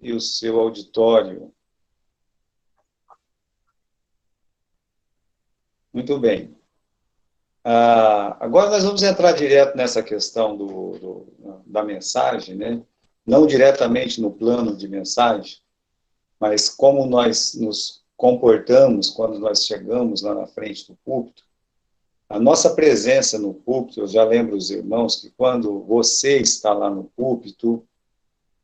e o seu auditório. Muito bem. Agora nós vamos entrar direto nessa questão da mensagem, né? Não diretamente no plano de mensagem, mas como nós nos comportamos quando nós chegamos lá na frente do púlpito. A nossa presença no púlpito, eu já lembro os irmãos que quando você está lá no púlpito,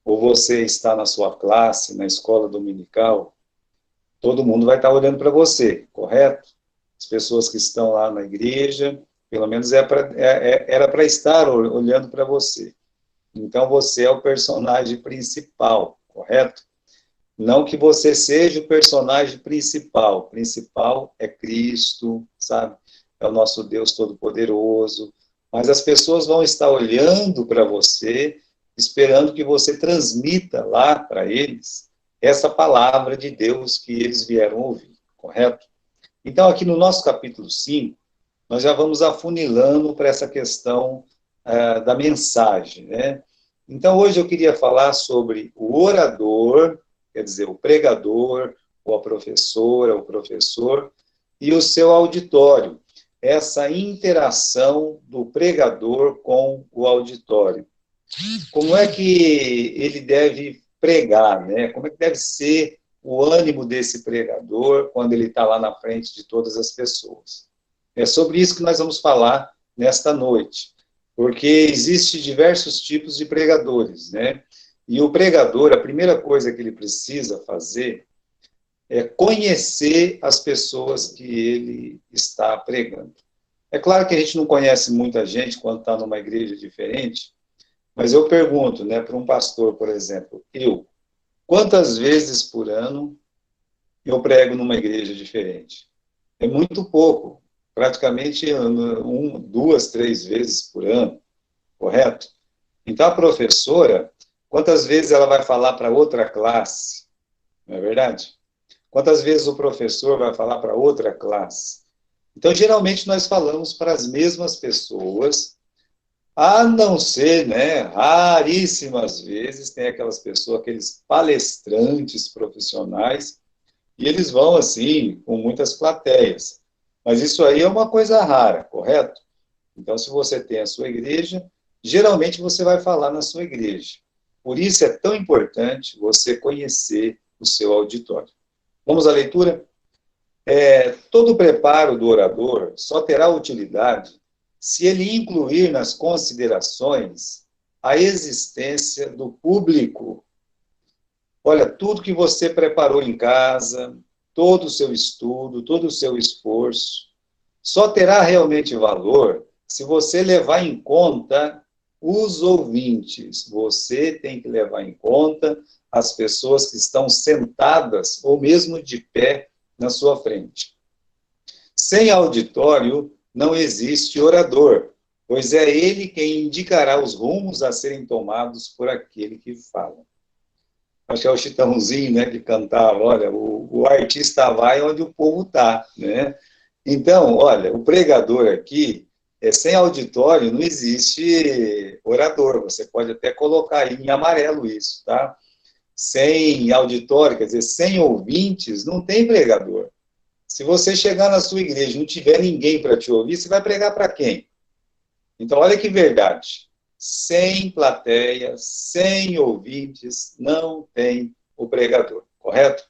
ou você está na sua classe, na escola dominical, todo mundo vai estar olhando para você, correto? As pessoas que estão lá na igreja, pelo menos era para estar olhando para você. Então, você é o personagem principal, correto? Não que você seja o personagem principal. O principal é Cristo, sabe? É o nosso Deus Todo-Poderoso. Mas as pessoas vão estar olhando para você, esperando que você transmita lá para eles essa palavra de Deus que eles vieram ouvir, correto? Então, aqui no nosso capítulo 5, nós já vamos afunilando para essa questão da mensagem, né? Então, hoje eu queria falar sobre o orador, quer dizer, o pregador, ou a professora, o professor, e o seu auditório. Essa interação do pregador com o auditório. Como é que ele deve pregar, né? Como é que deve ser o ânimo desse pregador quando ele está lá na frente de todas as pessoas? É sobre isso que nós vamos falar nesta noite, porque existe diversos tipos de pregadores, né? E o pregador, a primeira coisa que ele precisa fazer é conhecer as pessoas que ele está pregando. É claro que a gente não conhece muita gente quando está numa igreja diferente, mas eu pergunto, né, para um pastor, por exemplo, quantas vezes por ano eu prego numa igreja diferente? É muito pouco, praticamente duas, três vezes por ano, correto? Então, a professora, quantas vezes ela vai falar para outra classe? Não é verdade? Quantas vezes o professor vai falar para outra classe? Então, geralmente, nós falamos para as mesmas pessoas, a não ser, né, raríssimas vezes, tem aquelas pessoas, aqueles palestrantes profissionais, e eles vão, assim, com muitas plateias. Mas isso aí é uma coisa rara, correto? Então, se você tem a sua igreja, geralmente você vai falar na sua igreja. Por isso é tão importante você conhecer o seu auditório. Vamos à leitura? Todo o preparo do orador só terá utilidade se ele incluir nas considerações a existência do público. Olha, tudo que você preparou em casa, todo o seu estudo, todo o seu esforço, só terá realmente valor se você levar em conta os ouvintes. Você tem que levar em conta as pessoas que estão sentadas ou mesmo de pé na sua frente. Sem auditório, não existe orador, pois é ele quem indicará os rumos a serem tomados por aquele que fala. Acho que é o Chitãozinho, né, que cantava, olha, o artista vai onde o povo está, né? Então, olha, o pregador aqui, sem auditório, não existe orador, você pode até colocar aí em amarelo isso, tá? Sem auditório, quer dizer, sem ouvintes, não tem pregador. Se você chegar na sua igreja e não tiver ninguém para te ouvir, você vai pregar para quem? Então, olha que verdade. Sem plateia, sem ouvintes, não tem o pregador, correto?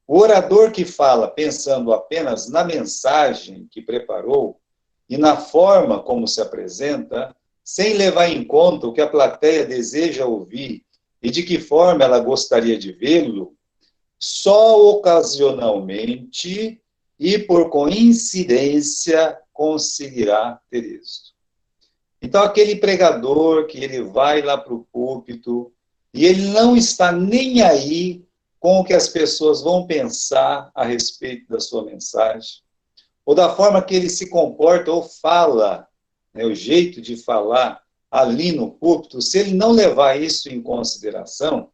O orador que fala pensando apenas na mensagem que preparou e na forma como se apresenta, sem levar em conta o que a plateia deseja ouvir e de que forma ela gostaria de vê-lo, só ocasionalmente e por coincidência conseguirá ter êxito. Então, aquele pregador que ele vai lá para o púlpito e ele não está nem aí com o que as pessoas vão pensar a respeito da sua mensagem, ou da forma que ele se comporta ou fala, né, o jeito de falar ali no púlpito, se ele não levar isso em consideração,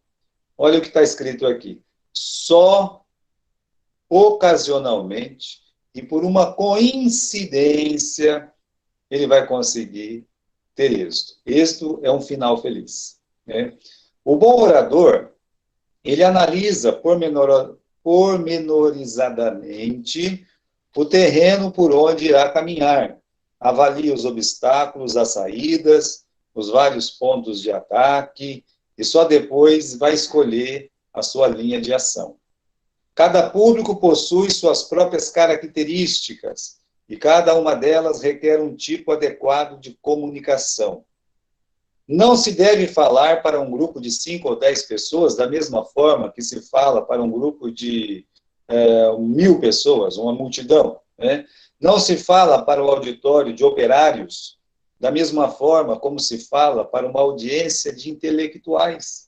olha o que está escrito aqui. Só ocasionalmente e por uma coincidência ele vai conseguir ter êxito. Êxito é um final feliz, né? O bom orador, Ele analisa pormenorizadamente o terreno por onde irá caminhar, avalia os obstáculos, as saídas, os vários pontos de ataque, e só depois vai escolher a sua linha de ação. Cada público possui suas próprias características, e cada uma delas requer um tipo adequado de comunicação. Não se deve falar para um grupo de 5 ou 10 pessoas da mesma forma que se fala para um grupo de 1.000 pessoas, uma multidão, né? Não se fala para o auditório de operários da mesma forma como se fala para uma audiência de intelectuais.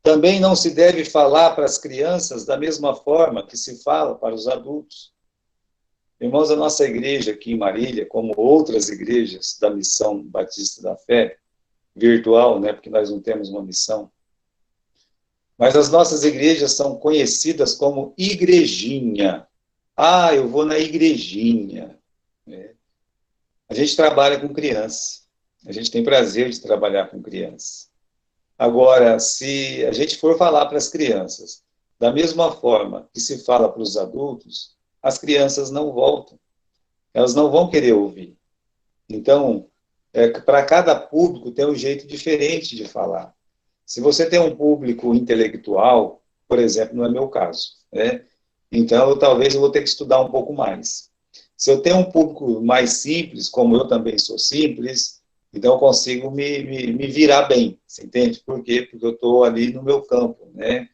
Também não se deve falar para as crianças da mesma forma que se fala para os adultos. Irmãos, a nossa igreja aqui em Marília, como outras igrejas da Missão Batista da Fé, virtual, né, porque nós não temos uma missão, mas as nossas igrejas são conhecidas como igrejinha. Ah, eu vou na igrejinha. A gente trabalha com crianças. A gente tem prazer de trabalhar com crianças. Agora, se a gente for falar para as crianças da mesma forma que se fala para os adultos, as crianças não voltam. Elas não vão querer ouvir. Então, para cada público tem um jeito diferente de falar. Se você tem um público intelectual, por exemplo, não é meu caso, né? Então, talvez eu vou ter que estudar um pouco mais. Se eu tenho um público mais simples, como eu também sou simples, então eu consigo me virar bem, você entende? Por quê? Porque eu estou ali no meu campo, né?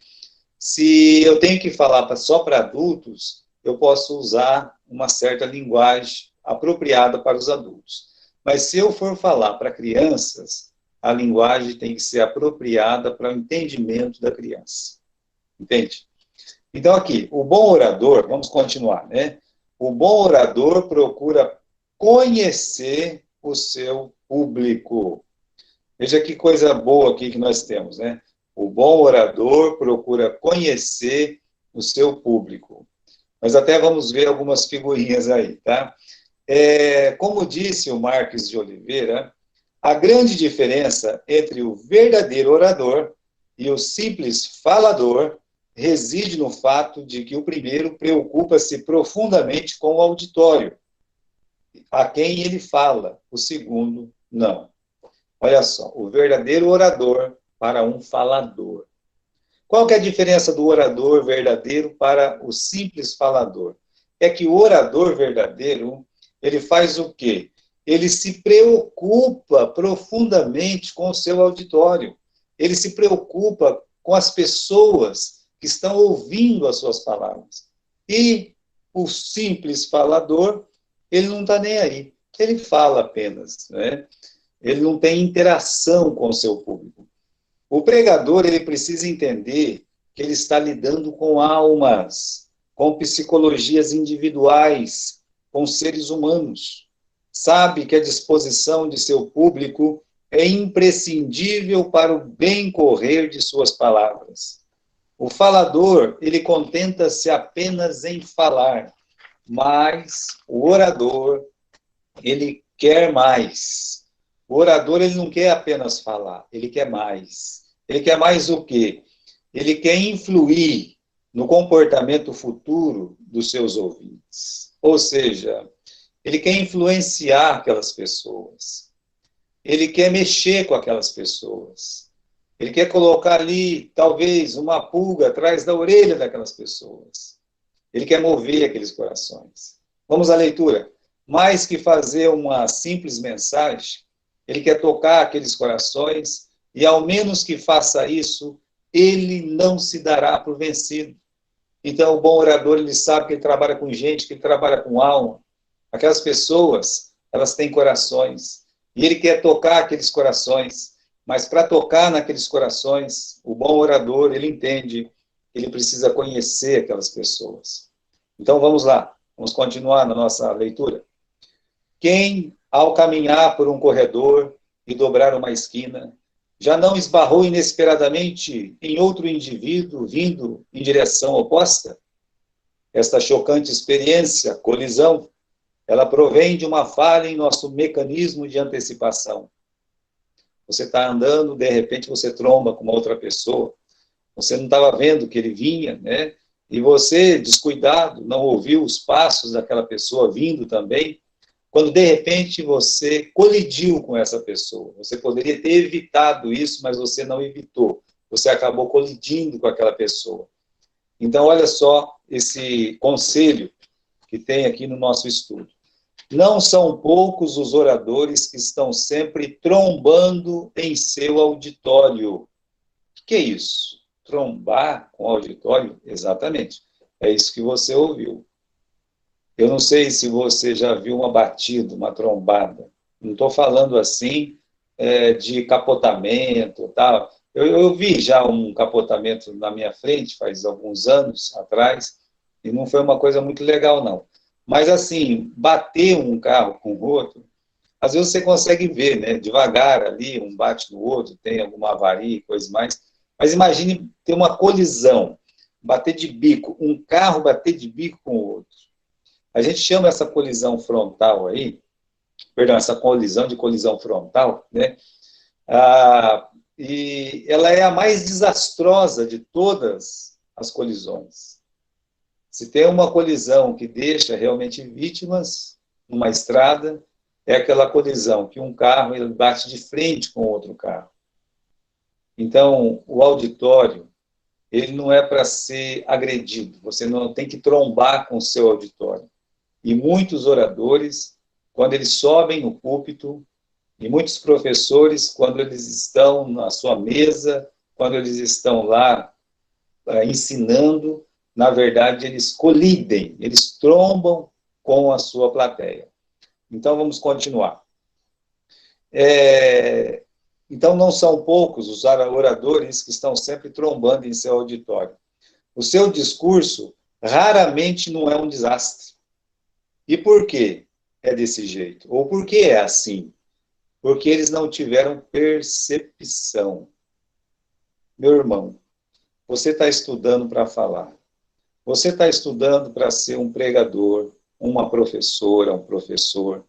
Se eu tenho que falar só para adultos, eu posso usar uma certa linguagem apropriada para os adultos. Mas se eu for falar para crianças, a linguagem tem que ser apropriada para o entendimento da criança. Entende? Então, aqui, o bom orador, vamos continuar, né? O bom orador procura conhecer o seu público. Veja que coisa boa aqui que nós temos, né? O bom orador procura conhecer o seu público. Mas até vamos ver algumas figurinhas aí, tá? Como disse o Marques de Oliveira, a grande diferença entre o verdadeiro orador e o simples falador reside no fato de que o primeiro preocupa-se profundamente com o auditório, a quem ele fala, o segundo, não. Olha só, o verdadeiro orador para um falador. Qual que é a diferença do orador verdadeiro para o simples falador? É que o orador verdadeiro, ele faz o quê? Ele se preocupa profundamente com o seu auditório. Ele se preocupa com as pessoas que estão ouvindo as suas palavras. E o simples falador, ele não está nem aí. Ele fala apenas, né? Ele não tem interação com o seu público. O pregador, ele precisa entender que ele está lidando com almas, com psicologias individuais, com seres humanos. Sabe que a disposição de seu público é imprescindível para o bem correr de suas palavras. O falador, ele contenta-se apenas em falar, mas o orador, ele quer mais. O orador, ele não quer apenas falar, ele quer mais. Ele quer mais o quê? Ele quer influir no comportamento futuro dos seus ouvintes. Ou seja, ele quer influenciar aquelas pessoas. Ele quer mexer com aquelas pessoas. Ele quer colocar ali, talvez, uma pulga atrás da orelha daquelas pessoas. Ele quer mover aqueles corações. Vamos à leitura. Mais que fazer uma simples mensagem, ele quer tocar aqueles corações e, ao menos que faça isso, ele não se dará por vencido. Então, o bom orador, ele sabe que ele trabalha com gente, que ele trabalha com alma. Aquelas pessoas, elas têm corações. E ele quer tocar aqueles corações. Mas para tocar naqueles corações, o bom orador, ele entende que ele precisa conhecer aquelas pessoas. Então, vamos lá. Vamos continuar na nossa leitura. Quem, ao caminhar por um corredor e dobrar uma esquina, já não esbarrou inesperadamente em outro indivíduo vindo em direção oposta? Esta chocante experiência, colisão, ela provém de uma falha em nosso mecanismo de antecipação. Você está andando, de repente você tromba com uma outra pessoa, você não estava vendo que ele vinha, né? E você, descuidado, não ouviu os passos daquela pessoa vindo também, quando de repente você colidiu com essa pessoa. Você poderia ter evitado isso, mas você não evitou. Você acabou colidindo com aquela pessoa. Então, olha só esse conselho que tem aqui no nosso estudo. Não são poucos os oradores que estão sempre trombando em seu auditório. O que é isso? Trombar com auditório? Exatamente. É isso que você ouviu. Eu não sei se você já viu uma batida, uma trombada. Não estou falando assim de capotamento, tal. Eu vi já um capotamento na minha frente, faz alguns anos atrás, e não foi uma coisa muito legal, não. Mas, assim, bater um carro com o outro, às vezes você consegue ver, né, devagar ali, um bate no outro, tem alguma avaria e coisa mais. Mas imagine ter uma colisão, bater de bico, um carro bater de bico com o outro. A gente chama essa colisão frontal aí, perdão, essa colisão de colisão frontal, né? E ela é a mais desastrosa de todas as colisões. Se tem uma colisão que deixa realmente vítimas numa estrada, é aquela colisão que um carro ele bate de frente com outro carro. Então, o auditório, ele não é para ser agredido, você não tem que trombar com o seu auditório. E muitos oradores, quando eles sobem no púlpito, e muitos professores, quando eles estão na sua mesa, quando eles estão lá ensinando, na verdade, eles colidem, eles trombam com a sua plateia. Então, vamos continuar. Então, não são poucos os oradores que estão sempre trombando em seu auditório. O seu discurso raramente não é um desastre. E por que é desse jeito? Ou por que é assim? Porque eles não tiveram percepção. Meu irmão, você está estudando para falar. Você está estudando para ser um pregador, uma professora, um professor.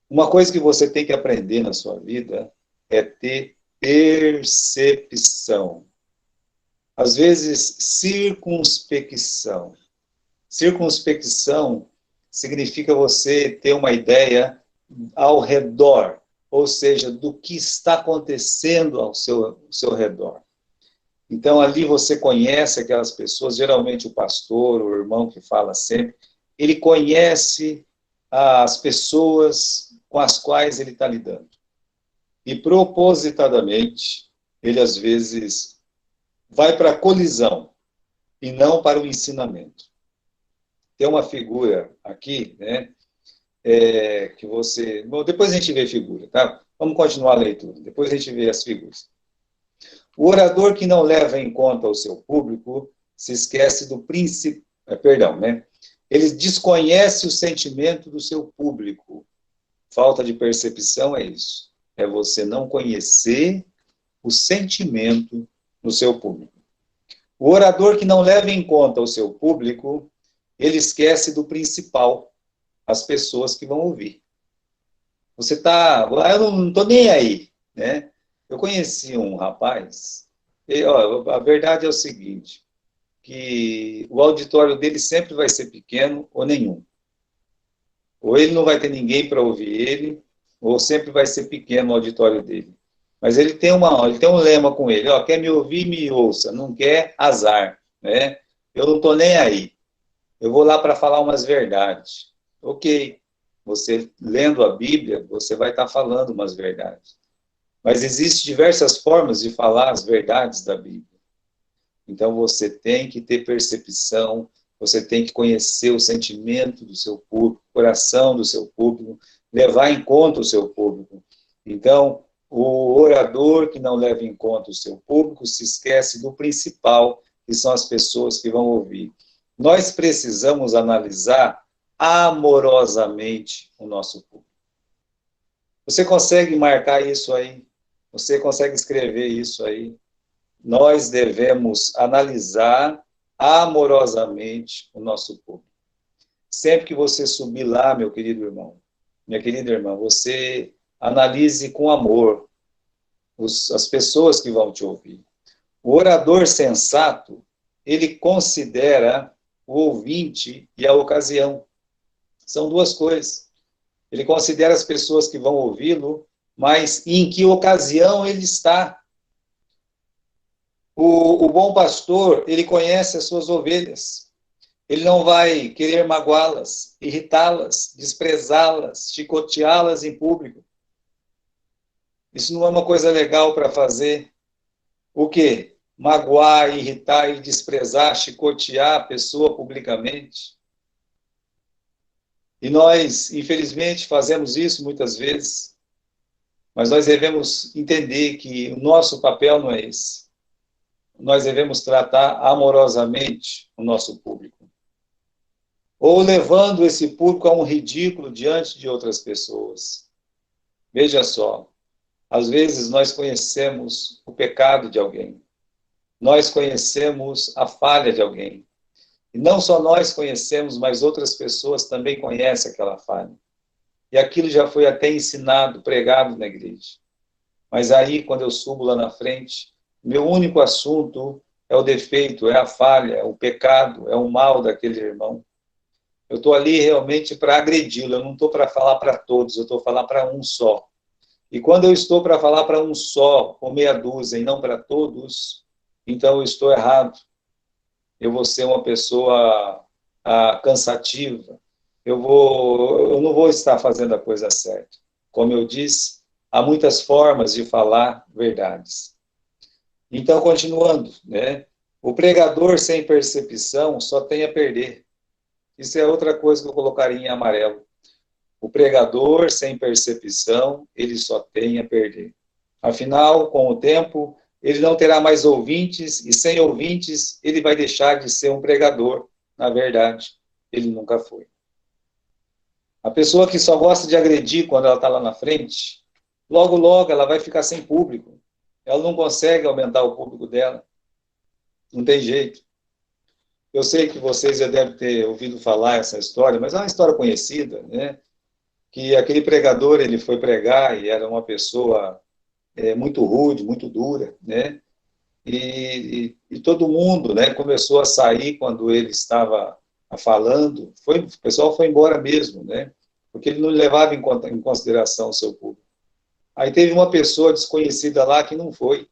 Uma coisa que você tem que aprender na sua vida é ter percepção. Às vezes, circunspecção. Circunspecção significa você ter uma ideia ao redor, ou seja, do que está acontecendo ao seu redor. Então, ali você conhece aquelas pessoas, geralmente o pastor, o irmão que fala sempre, ele conhece as pessoas com as quais ele está lidando. E, propositadamente, ele, às vezes, vai para a colisão e não para o ensinamento. Tem uma figura aqui, né, que você... Bom, depois a gente vê a figura, tá? Vamos continuar a leitura, depois a gente vê as figuras. O orador que não leva em conta o seu público se esquece do princípio... Perdão, né? Ele desconhece o sentimento do seu público. Falta de percepção é isso. É você não conhecer o sentimento do seu público. O orador que não leva em conta o seu público, ele esquece do principal, as pessoas que vão ouvir. Você está... Eu não estou nem aí, né? Eu conheci um rapaz, e, ó, a verdade é o seguinte, que o auditório dele sempre vai ser pequeno ou nenhum. Ou ele não vai ter ninguém para ouvir ele, ou sempre vai ser pequeno o auditório dele. Mas ele tem um lema com ele, ó, quer me ouvir, me ouça, não quer, azar, né? Eu não estou nem aí. Eu vou lá para falar umas verdades. Ok, você lendo a Bíblia, você vai estar falando umas verdades. Mas existem diversas formas de falar as verdades da Bíblia. Então você tem que ter percepção, você tem que conhecer o sentimento do seu público, o coração do seu público, levar em conta o seu público. Então, o orador que não leva em conta o seu público se esquece do principal, que são as pessoas que vão ouvir. Nós precisamos analisar amorosamente o nosso público. Você consegue marcar isso aí? Você consegue escrever isso aí? Nós devemos analisar amorosamente o nosso público. Sempre que você subir lá, meu querido irmão, minha querida irmã, você analise com amor as pessoas que vão te ouvir. O orador sensato, ele considera o ouvinte e a ocasião. São duas coisas. Ele considera as pessoas que vão ouvi-lo, mas em que ocasião ele está. O bom pastor, ele conhece as suas ovelhas. Ele não vai querer magoá-las, irritá-las, desprezá-las, chicoteá-las em público. Isso não é uma coisa legal para fazer. O quê? Magoar, irritar e desprezar, chicotear a pessoa publicamente. E nós, infelizmente, fazemos isso muitas vezes, mas nós devemos entender que o nosso papel não é esse. Nós devemos tratar amorosamente o nosso público. Ou levando esse público a um ridículo diante de outras pessoas. Veja só, às vezes nós conhecemos o pecado de alguém, nós conhecemos a falha de alguém, e não só nós conhecemos, mas outras pessoas também conhecem aquela falha. E aquilo já foi até ensinado, pregado na igreja. Mas aí, quando eu subo lá na frente, meu único assunto é o defeito, é a falha, é o pecado, é o mal daquele irmão. Eu estou ali realmente para agredi-lo, eu não estou para falar para todos, eu estou para falar para um só. E quando eu estou para falar para um só, ou meia dúzia, e não para todos, então eu estou errado. Eu vou ser uma pessoa cansativa. Eu não vou estar fazendo a coisa certa. Como eu disse, há muitas formas de falar verdades. Então, continuando, né? O pregador sem percepção só tem a perder. Isso é outra coisa que eu colocaria em amarelo. O pregador sem percepção, ele só tem a perder. Afinal, com o tempo, ele não terá mais ouvintes, e sem ouvintes, ele vai deixar de ser um pregador. Na verdade, ele nunca foi. A pessoa que só gosta de agredir quando ela está lá na frente, logo, logo, ela vai ficar sem público. Ela não consegue aumentar o público dela. Não tem jeito. Eu sei que vocês já devem ter ouvido falar essa história, mas é uma história conhecida, né? Que aquele pregador, ele foi pregar e era uma pessoa muito rude, muito dura, né? E todo mundo, né, começou a sair quando ele estava falando. O pessoal foi embora mesmo, né? Porque ele não levava em consideração o seu público. Aí teve uma pessoa desconhecida lá que não foi.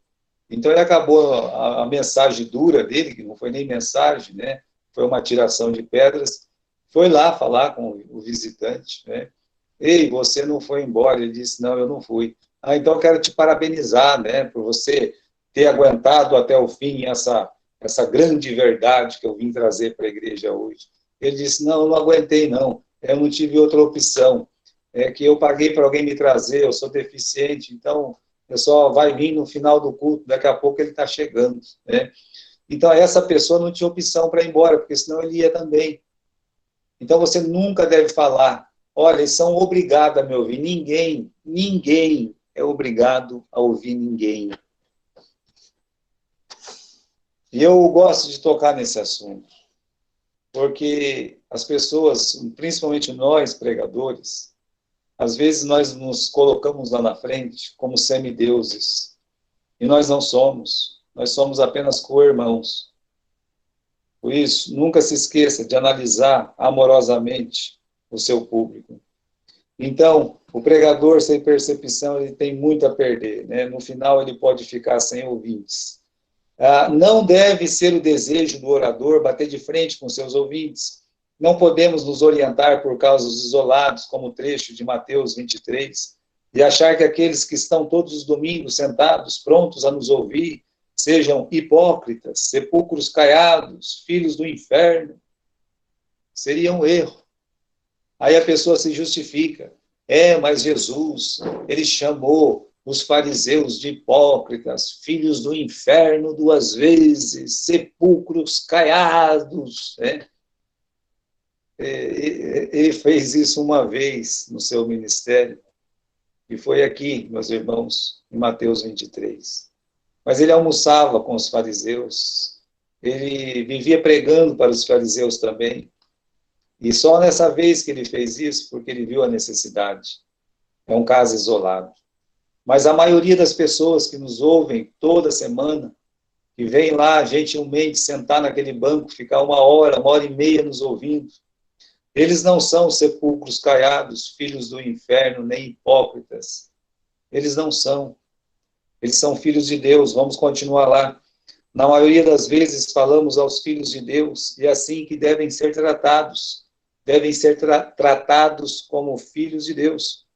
Então ele acabou a mensagem dura dele, que não foi nem mensagem, né? Foi uma tiração de pedras. Foi lá falar com o visitante, né? Ei, você não foi embora? Ele disse, não, eu não fui. Ah, então eu quero te parabenizar, né, por você ter aguentado até o fim essa grande verdade que eu vim trazer para a igreja hoje. Ele disse, não, eu não aguentei, não. Eu não tive outra opção. É que eu paguei para alguém me trazer, eu sou deficiente, então eu só vai vir no final do culto, daqui a pouco ele está chegando, né? Então essa pessoa não tinha opção para ir embora, porque senão ele ia também. Então você nunca deve falar, olha, eles são obrigados a me ouvir. Ninguém é obrigado a ouvir ninguém. E eu gosto de tocar nesse assunto, porque as pessoas, principalmente nós, pregadores, às vezes nós nos colocamos lá na frente como semideuses, e nós não somos. Nós somos apenas co-irmãos. Por isso, nunca se esqueça de analisar amorosamente o seu público. Então, o pregador sem percepção, ele tem muito a perder, né? No final, ele pode ficar sem ouvintes. Não deve ser o desejo do orador bater de frente com seus ouvintes. Não podemos nos orientar por casos isolados, como o trecho de Mateus 23, e achar que aqueles que estão todos os domingos sentados, prontos a nos ouvir, sejam hipócritas, sepulcros caiados, filhos do inferno. Seria um erro. Aí a pessoa se justifica. Mas Jesus, ele chamou os fariseus de hipócritas, filhos do inferno 2 vezes, sepulcros caiados, né? Ele fez isso uma vez no seu ministério, e foi aqui, meus irmãos, em Mateus 23. Mas ele almoçava com os fariseus, ele vivia pregando para os fariseus também, e só nessa vez que ele fez isso, porque ele viu a necessidade. É um caso isolado. Mas a maioria das pessoas que nos ouvem toda semana, que vem lá gentilmente sentar naquele banco, ficar uma hora e meia nos ouvindo. Eles não são sepulcros caiados, filhos do inferno, nem hipócritas. Eles não são. Eles são filhos de Deus. Vamos continuar lá. Na maioria das vezes falamos aos filhos de Deus, e é assim que devem ser tratados. Devem ser tratados como filhos de Deus.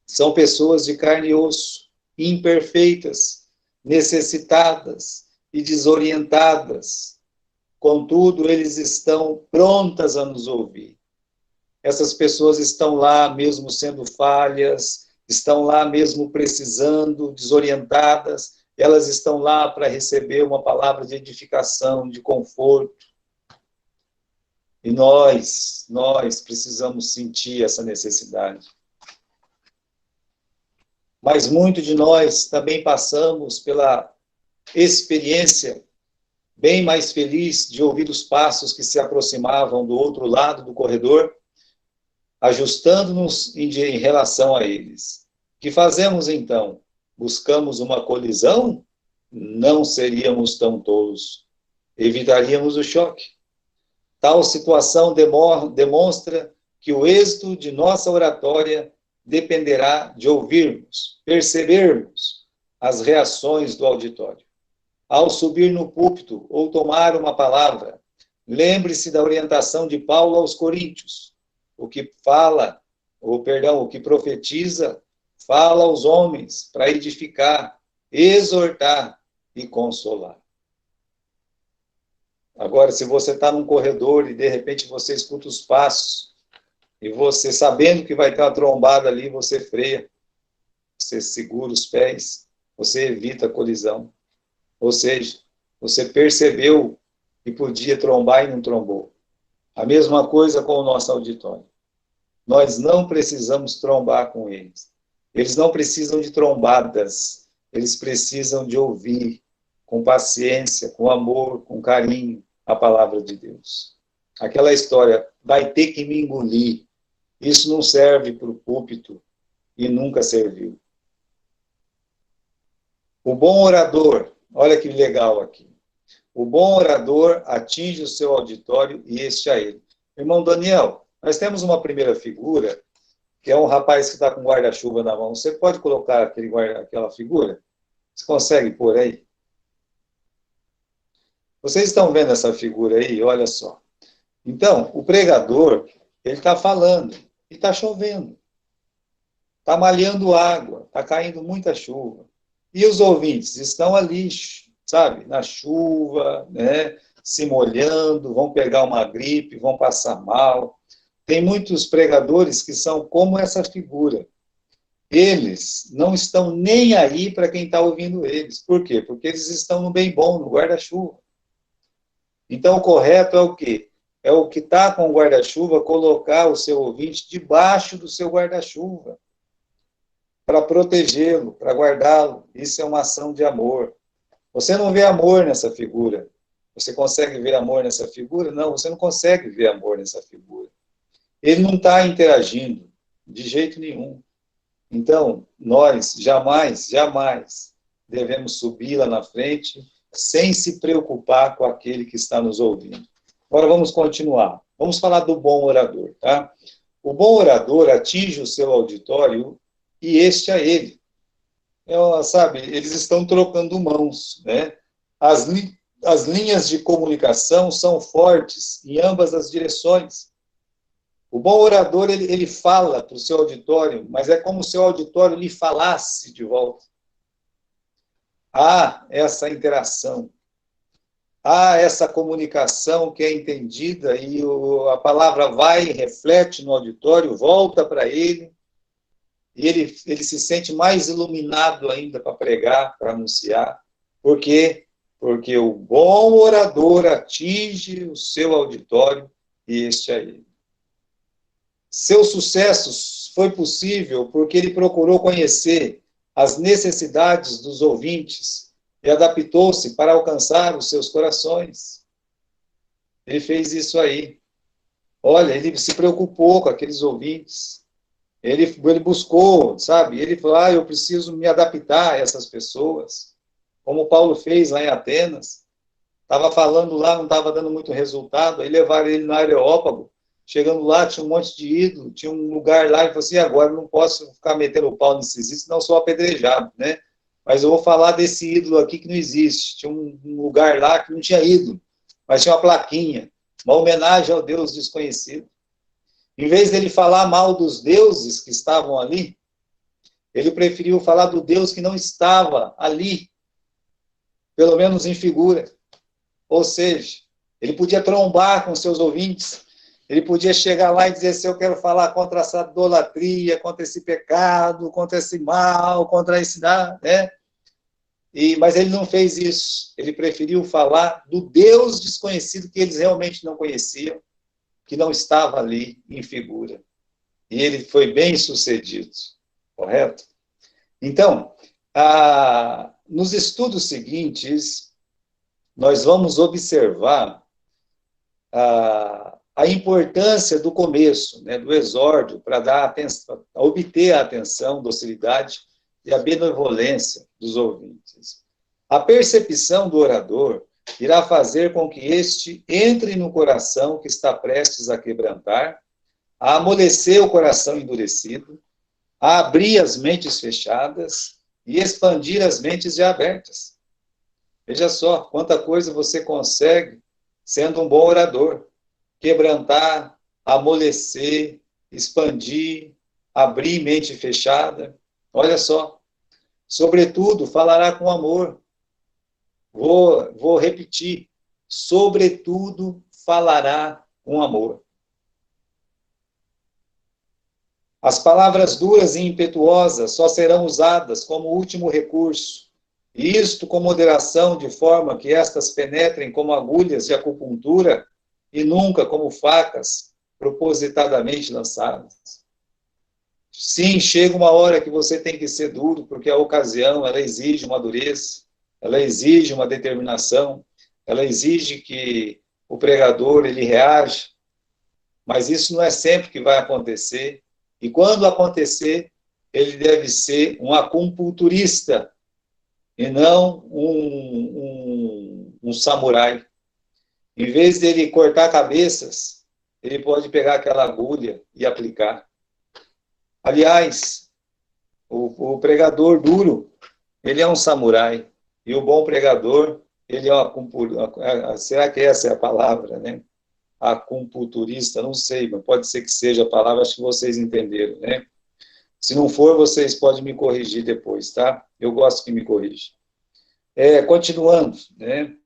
São pessoas de carne e osso, imperfeitas, necessitadas e desorientadas. Contudo, eles estão prontas a nos ouvir. Essas pessoas estão lá mesmo sendo falhas, estão lá mesmo precisando, desorientadas, elas estão lá para receber uma palavra de edificação, de conforto. E nós precisamos sentir essa necessidade. Mas muito de nós também passamos pela experiência bem mais feliz de ouvir os passos que se aproximavam do outro lado do corredor, ajustando-nos em relação a eles. O que fazemos então? Buscamos uma colisão? Não seríamos tão tolos. Evitaríamos o choque. Tal situação demonstra que o êxito de nossa oratória dependerá de ouvirmos, percebermos as reações do auditório. Ao subir no púlpito ou tomar uma palavra, lembre-se da orientação de Paulo aos Coríntios. O que profetiza, fala aos homens para edificar, exortar e consolar. Agora, se você está num corredor e de repente você escuta os passos, e você, sabendo que vai ter uma trombada ali, você freia, você segura os pés, você evita a colisão. Ou seja, você percebeu que podia trombar e não trombou. A mesma coisa com o nosso auditório. Nós não precisamos trombar com eles. Eles não precisam de trombadas. Eles precisam de ouvir com paciência, com amor, com carinho, a palavra de Deus. Aquela história, vai ter que me engolir. Isso não serve para o púlpito e nunca serviu. O bom orador, olha que legal aqui. O bom orador atinge o seu auditório e este a ele. Irmão Daniel, nós temos uma primeira figura, que é um rapaz que está com guarda-chuva na mão. Você pode colocar aquela figura? Você consegue pôr aí? Vocês estão vendo essa figura aí? Olha só. Então, o pregador, ele está falando, e está chovendo. Está malhando água, está caindo muita chuva. E os ouvintes estão ali, sabe, na chuva, né, se molhando, vão pegar uma gripe, vão passar mal. Tem muitos pregadores que são como essa figura. Eles não estão nem aí para quem está ouvindo eles. Por quê? Porque eles estão no bem bom, no guarda-chuva. Então, o correto é o quê? É o que está com o guarda-chuva, colocar o seu ouvinte debaixo do seu guarda-chuva, para protegê-lo, para guardá-lo. Isso é uma ação de amor. Você não vê amor nessa figura. Você consegue ver amor nessa figura? Não, você não consegue ver amor nessa figura. Ele não está interagindo, de jeito nenhum. Então, nós jamais devemos subir lá na frente sem se preocupar com aquele que está nos ouvindo. Agora vamos continuar. Vamos falar do bom orador, tá? O bom orador atinge o seu auditório e este a ele. Sabe, eles estão trocando mãos, né? As linhas de comunicação são fortes em ambas as direções. O bom orador, ele fala para o seu auditório, mas é como se o auditório lhe falasse de volta. Há essa interação. Há essa comunicação que é entendida e a palavra vai, reflete no auditório, volta para ele, e ele se sente mais iluminado ainda para pregar, para anunciar. Por quê? Porque o bom orador atinge o seu auditório e este é ele. Seu sucesso foi possível porque ele procurou conhecer as necessidades dos ouvintes e adaptou-se para alcançar os seus corações. Ele fez isso aí. Olha, ele se preocupou com aqueles ouvintes. Ele buscou, sabe? Ele falou, eu preciso me adaptar a essas pessoas. como Paulo fez lá em Atenas. Estava falando lá, não estava dando muito resultado, aí levaram ele no Areópago. Chegando lá, tinha um monte de ídolo, tinha um lugar lá, e falou assim, agora eu não posso ficar metendo o pau nesses ídolos, senão eu sou apedrejado, né? Mas eu vou falar desse ídolo aqui que não existe. Tinha um lugar lá que não tinha ídolo, mas tinha uma plaquinha, uma homenagem ao Deus desconhecido. Em vez dele falar mal dos deuses que estavam ali, ele preferiu falar do Deus que não estava ali, pelo menos em figura. Ou seja, ele podia trombar com seus ouvintes, ele podia chegar lá e dizer assim, eu quero falar contra essa idolatria, contra esse pecado, contra esse mal, contra esse... né? Mas ele não fez isso. Ele preferiu falar do Deus desconhecido que eles realmente não conheciam, que não estava ali em figura. E ele foi bem sucedido, correto? Então, nos estudos seguintes, nós vamos observar a importância do começo, né, do exórdio, para dar atenção, obter a atenção, docilidade e a benevolência dos ouvintes. A percepção do orador irá fazer com que este entre no coração que está prestes a quebrantar, a amolecer o coração endurecido, a abrir as mentes fechadas e expandir as mentes já abertas. Veja só quanta coisa você consegue sendo um bom orador. Quebrantar, amolecer, expandir, abrir mente fechada. Olha só. Sobretudo, falará com amor. Vou repetir. Sobretudo, falará com amor. As palavras duras e impetuosas só serão usadas como último recurso, e isto com moderação, de forma que estas penetrem como agulhas de acupuntura e nunca como facas propositadamente lançadas. Sim, chega uma hora que você tem que ser duro, porque a ocasião, ela exige uma dureza, ela exige uma determinação, ela exige que o pregador, ele reaja, mas isso não é sempre que vai acontecer. E quando acontecer, ele deve ser um acupunturista e não um samurai. Em vez dele cortar cabeças, ele pode pegar aquela agulha e aplicar. Aliás, o pregador duro, ele é um samurai. E o bom pregador, ele é um acupunturista. Será que essa é a palavra, né? Acupunturista, não sei, mas pode ser que seja a palavra, acho que vocês entenderam, né? Se não for, vocês podem me corrigir depois, tá? Eu gosto que me corrija. Continuando, né?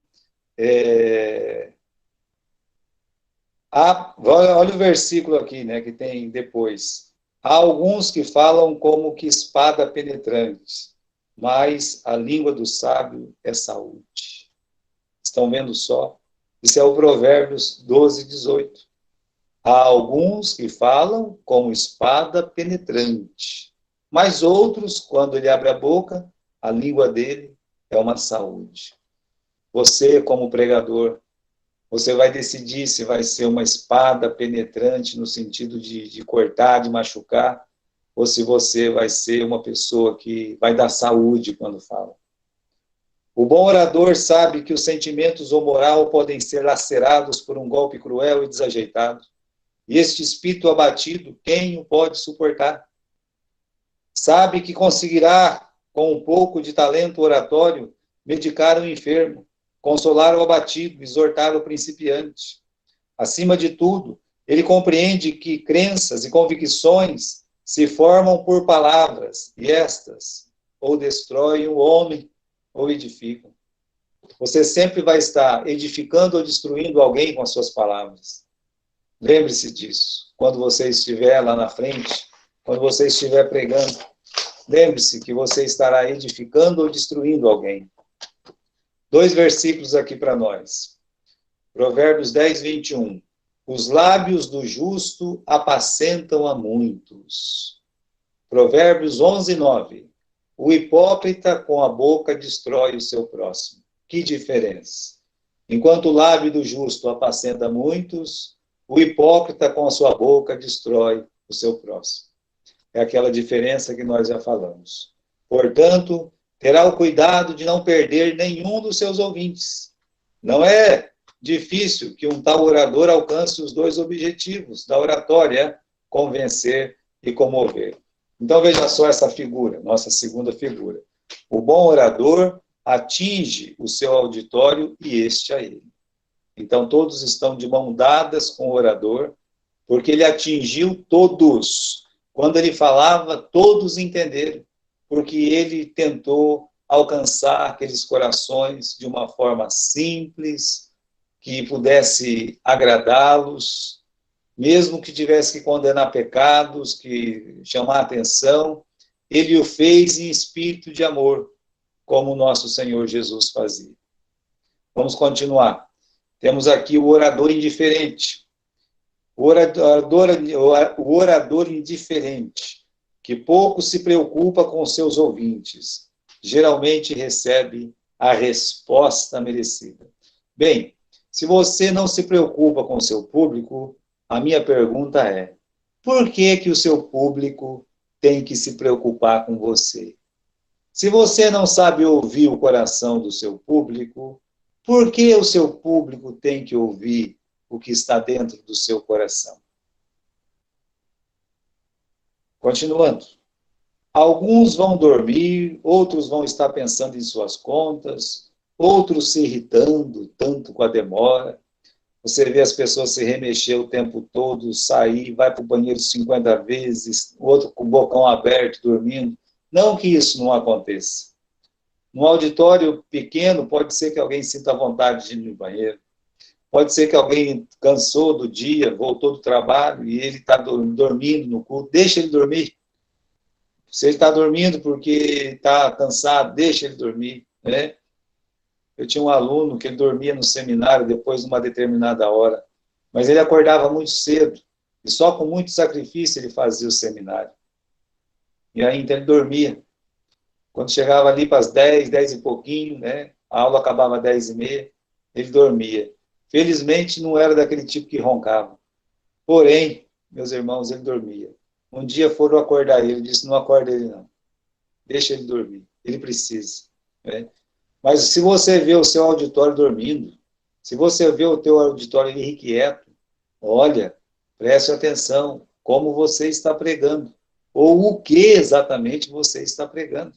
Olha o versículo aqui, né, que tem depois. Há alguns que falam como que espada penetrante, mas a língua do sábio é saúde. Estão vendo só? Isso é o Provérbios 12, 18. Há alguns que falam como espada penetrante, mas outros, quando ele abre a boca, a língua dele é uma saúde. Você, como pregador, você vai decidir se vai ser uma espada penetrante no sentido de cortar, de machucar, ou se você vai ser uma pessoa que vai dar saúde quando fala. O bom orador sabe que os sentimentos ou moral podem ser lacerados por um golpe cruel e desajeitado. E este espírito abatido, quem o pode suportar? Sabe que conseguirá, com um pouco de talento oratório, medicar o enfermo, consolar o abatido, exortar o principiante. Acima de tudo, ele compreende que crenças e convicções se formam por palavras, e estas ou destroem o homem ou edificam. Você sempre vai estar edificando ou destruindo alguém com as suas palavras. Lembre-se disso. Quando você estiver lá na frente, quando você estiver pregando, lembre-se que você estará edificando ou destruindo alguém. 2 versículos aqui para nós. Provérbios 10, 21. Os lábios do justo apacentam a muitos. Provérbios 11, 9. O hipócrita com a boca destrói o seu próximo. Que diferença! Enquanto o lábio do justo apacenta muitos, o hipócrita com a sua boca destrói o seu próximo. É aquela diferença que nós já falamos. Portanto, terá o cuidado de não perder nenhum dos seus ouvintes. Não é difícil que um tal orador alcance os dois objetivos da oratória, convencer e comover. Então, veja só essa figura, nossa segunda figura. O bom orador atinge o seu auditório e este a ele. Então, todos estão de mão dadas com o orador, porque ele atingiu todos. Quando ele falava, todos entenderam, porque ele tentou alcançar aqueles corações de uma forma simples, que pudesse agradá-los, mesmo que tivesse que condenar pecados, que chamar atenção, ele o fez em espírito de amor, como o nosso Senhor Jesus fazia. Vamos continuar. Temos aqui o orador indiferente. O orador indiferente, que pouco se preocupa com seus ouvintes, geralmente recebe a resposta merecida. Bem, se você não se preocupa com seu público, a minha pergunta é: por que o seu público tem que se preocupar com você? Se você não sabe ouvir o coração do seu público, por que o seu público tem que ouvir o que está dentro do seu coração? Continuando. Alguns vão dormir, outros vão estar pensando em suas contas, outros se irritando tanto com a demora. Você vê as pessoas se remexer o tempo todo, sair, vai para o banheiro 50 vezes, o outro com o bocão aberto, dormindo. Não que isso não aconteça. Num auditório pequeno, pode ser que alguém sinta vontade de ir no banheiro. Pode ser que alguém cansou do dia, voltou do trabalho e ele está dormindo no culto. Deixa ele dormir. Se ele está dormindo porque está cansado, deixa ele dormir, né? Eu tinha um aluno que ele dormia no seminário depois de uma determinada hora, mas ele acordava muito cedo e só com muito sacrifício ele fazia o seminário. E aí então ele dormia. Quando chegava ali para as 10, 10 e pouquinho, né? A aula acabava às 10h30, ele dormia. Felizmente não era daquele tipo que roncava. Porém, meus irmãos, ele dormia. Um dia foram acordar ele, disse: não acorda ele não. Deixa ele dormir. Ele precisa, né? Mas se você vê o seu auditório dormindo, se você vê o teu auditório irrequieto, olha, preste atenção como você está pregando, ou o que exatamente você está pregando.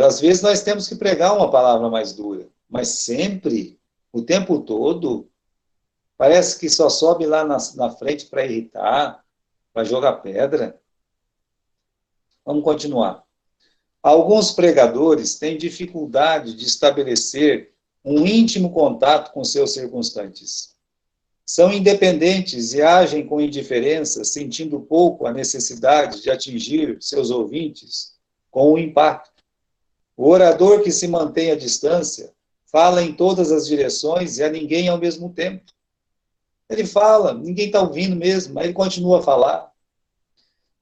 Às vezes nós temos que pregar uma palavra mais dura, mas sempre, o tempo todo, parece que só sobe lá na frente para irritar, para jogar pedra. Vamos continuar. Alguns pregadores têm dificuldade de estabelecer um íntimo contato com seus circunstantes. São independentes e agem com indiferença, sentindo pouco a necessidade de atingir seus ouvintes com o impacto. O orador que se mantém à distância fala em todas as direções e a ninguém ao mesmo tempo. Ele fala, ninguém está ouvindo mesmo, mas ele continua a falar.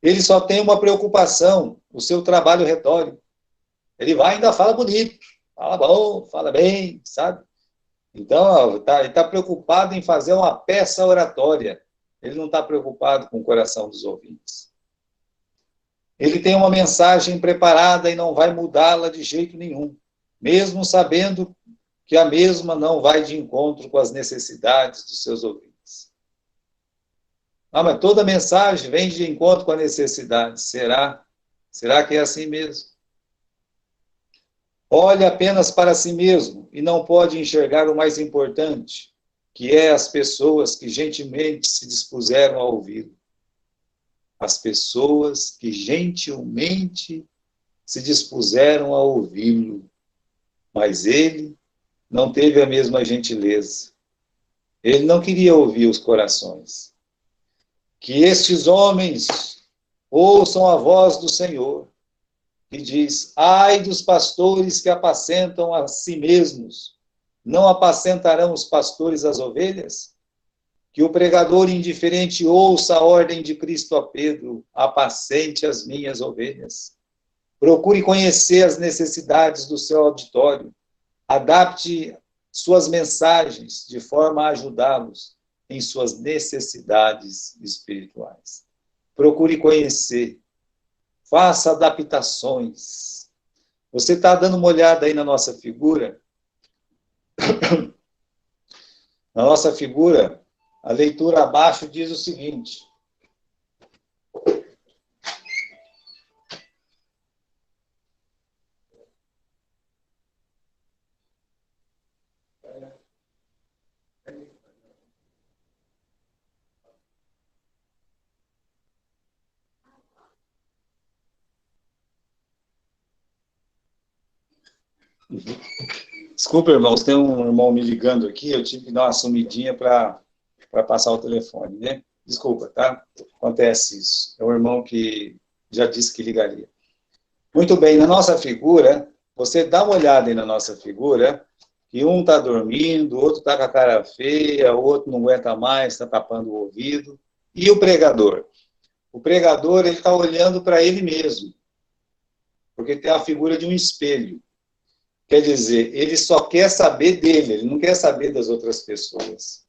Ele só tem uma preocupação, o seu trabalho retórico. Ele vai e ainda fala bonito, fala bom, fala bem, sabe? Então, ele está preocupado em fazer uma peça oratória. Ele não está preocupado com o coração dos ouvintes. Ele tem uma mensagem preparada e não vai mudá-la de jeito nenhum, mesmo sabendo que a mesma não vai de encontro com as necessidades dos seus ouvintes. Ah, mas toda mensagem vem de encontro com a necessidade. Será? Será que é assim mesmo? Olha apenas para si mesmo e não pode enxergar o mais importante, que é as pessoas que gentilmente se dispuseram a ouvi-lo. As pessoas que gentilmente se dispuseram a ouvi-lo. Mas ele não teve a mesma gentileza. Ele não queria ouvir os corações. Que estes homens ouçam a voz do Senhor, que diz: ai dos pastores que apacentam a si mesmos, não apacentarão os pastores as ovelhas? Que o pregador indiferente ouça a ordem de Cristo a Pedro: apacente as minhas ovelhas. Procure conhecer as necessidades do seu auditório, adapte suas mensagens de forma a ajudá-los em suas necessidades espirituais. Procure conhecer. faça adaptações. Você está dando uma olhada aí na nossa figura? Na nossa figura, a leitura abaixo diz o seguinte: desculpa, irmãos, tem um irmão me ligando aqui, eu tive que dar uma sumidinha para passar o telefone, né? Desculpa, tá? Acontece isso. É um irmão que já disse que ligaria. Muito bem, na nossa figura, você dá uma olhada aí na nossa figura, que um está dormindo, o outro está com a cara feia, o outro não aguenta mais, está tapando o ouvido. E o pregador? O pregador, ele está olhando para ele mesmo, porque tem a figura de um espelho. Quer dizer, ele só quer saber dele, ele não quer saber das outras pessoas.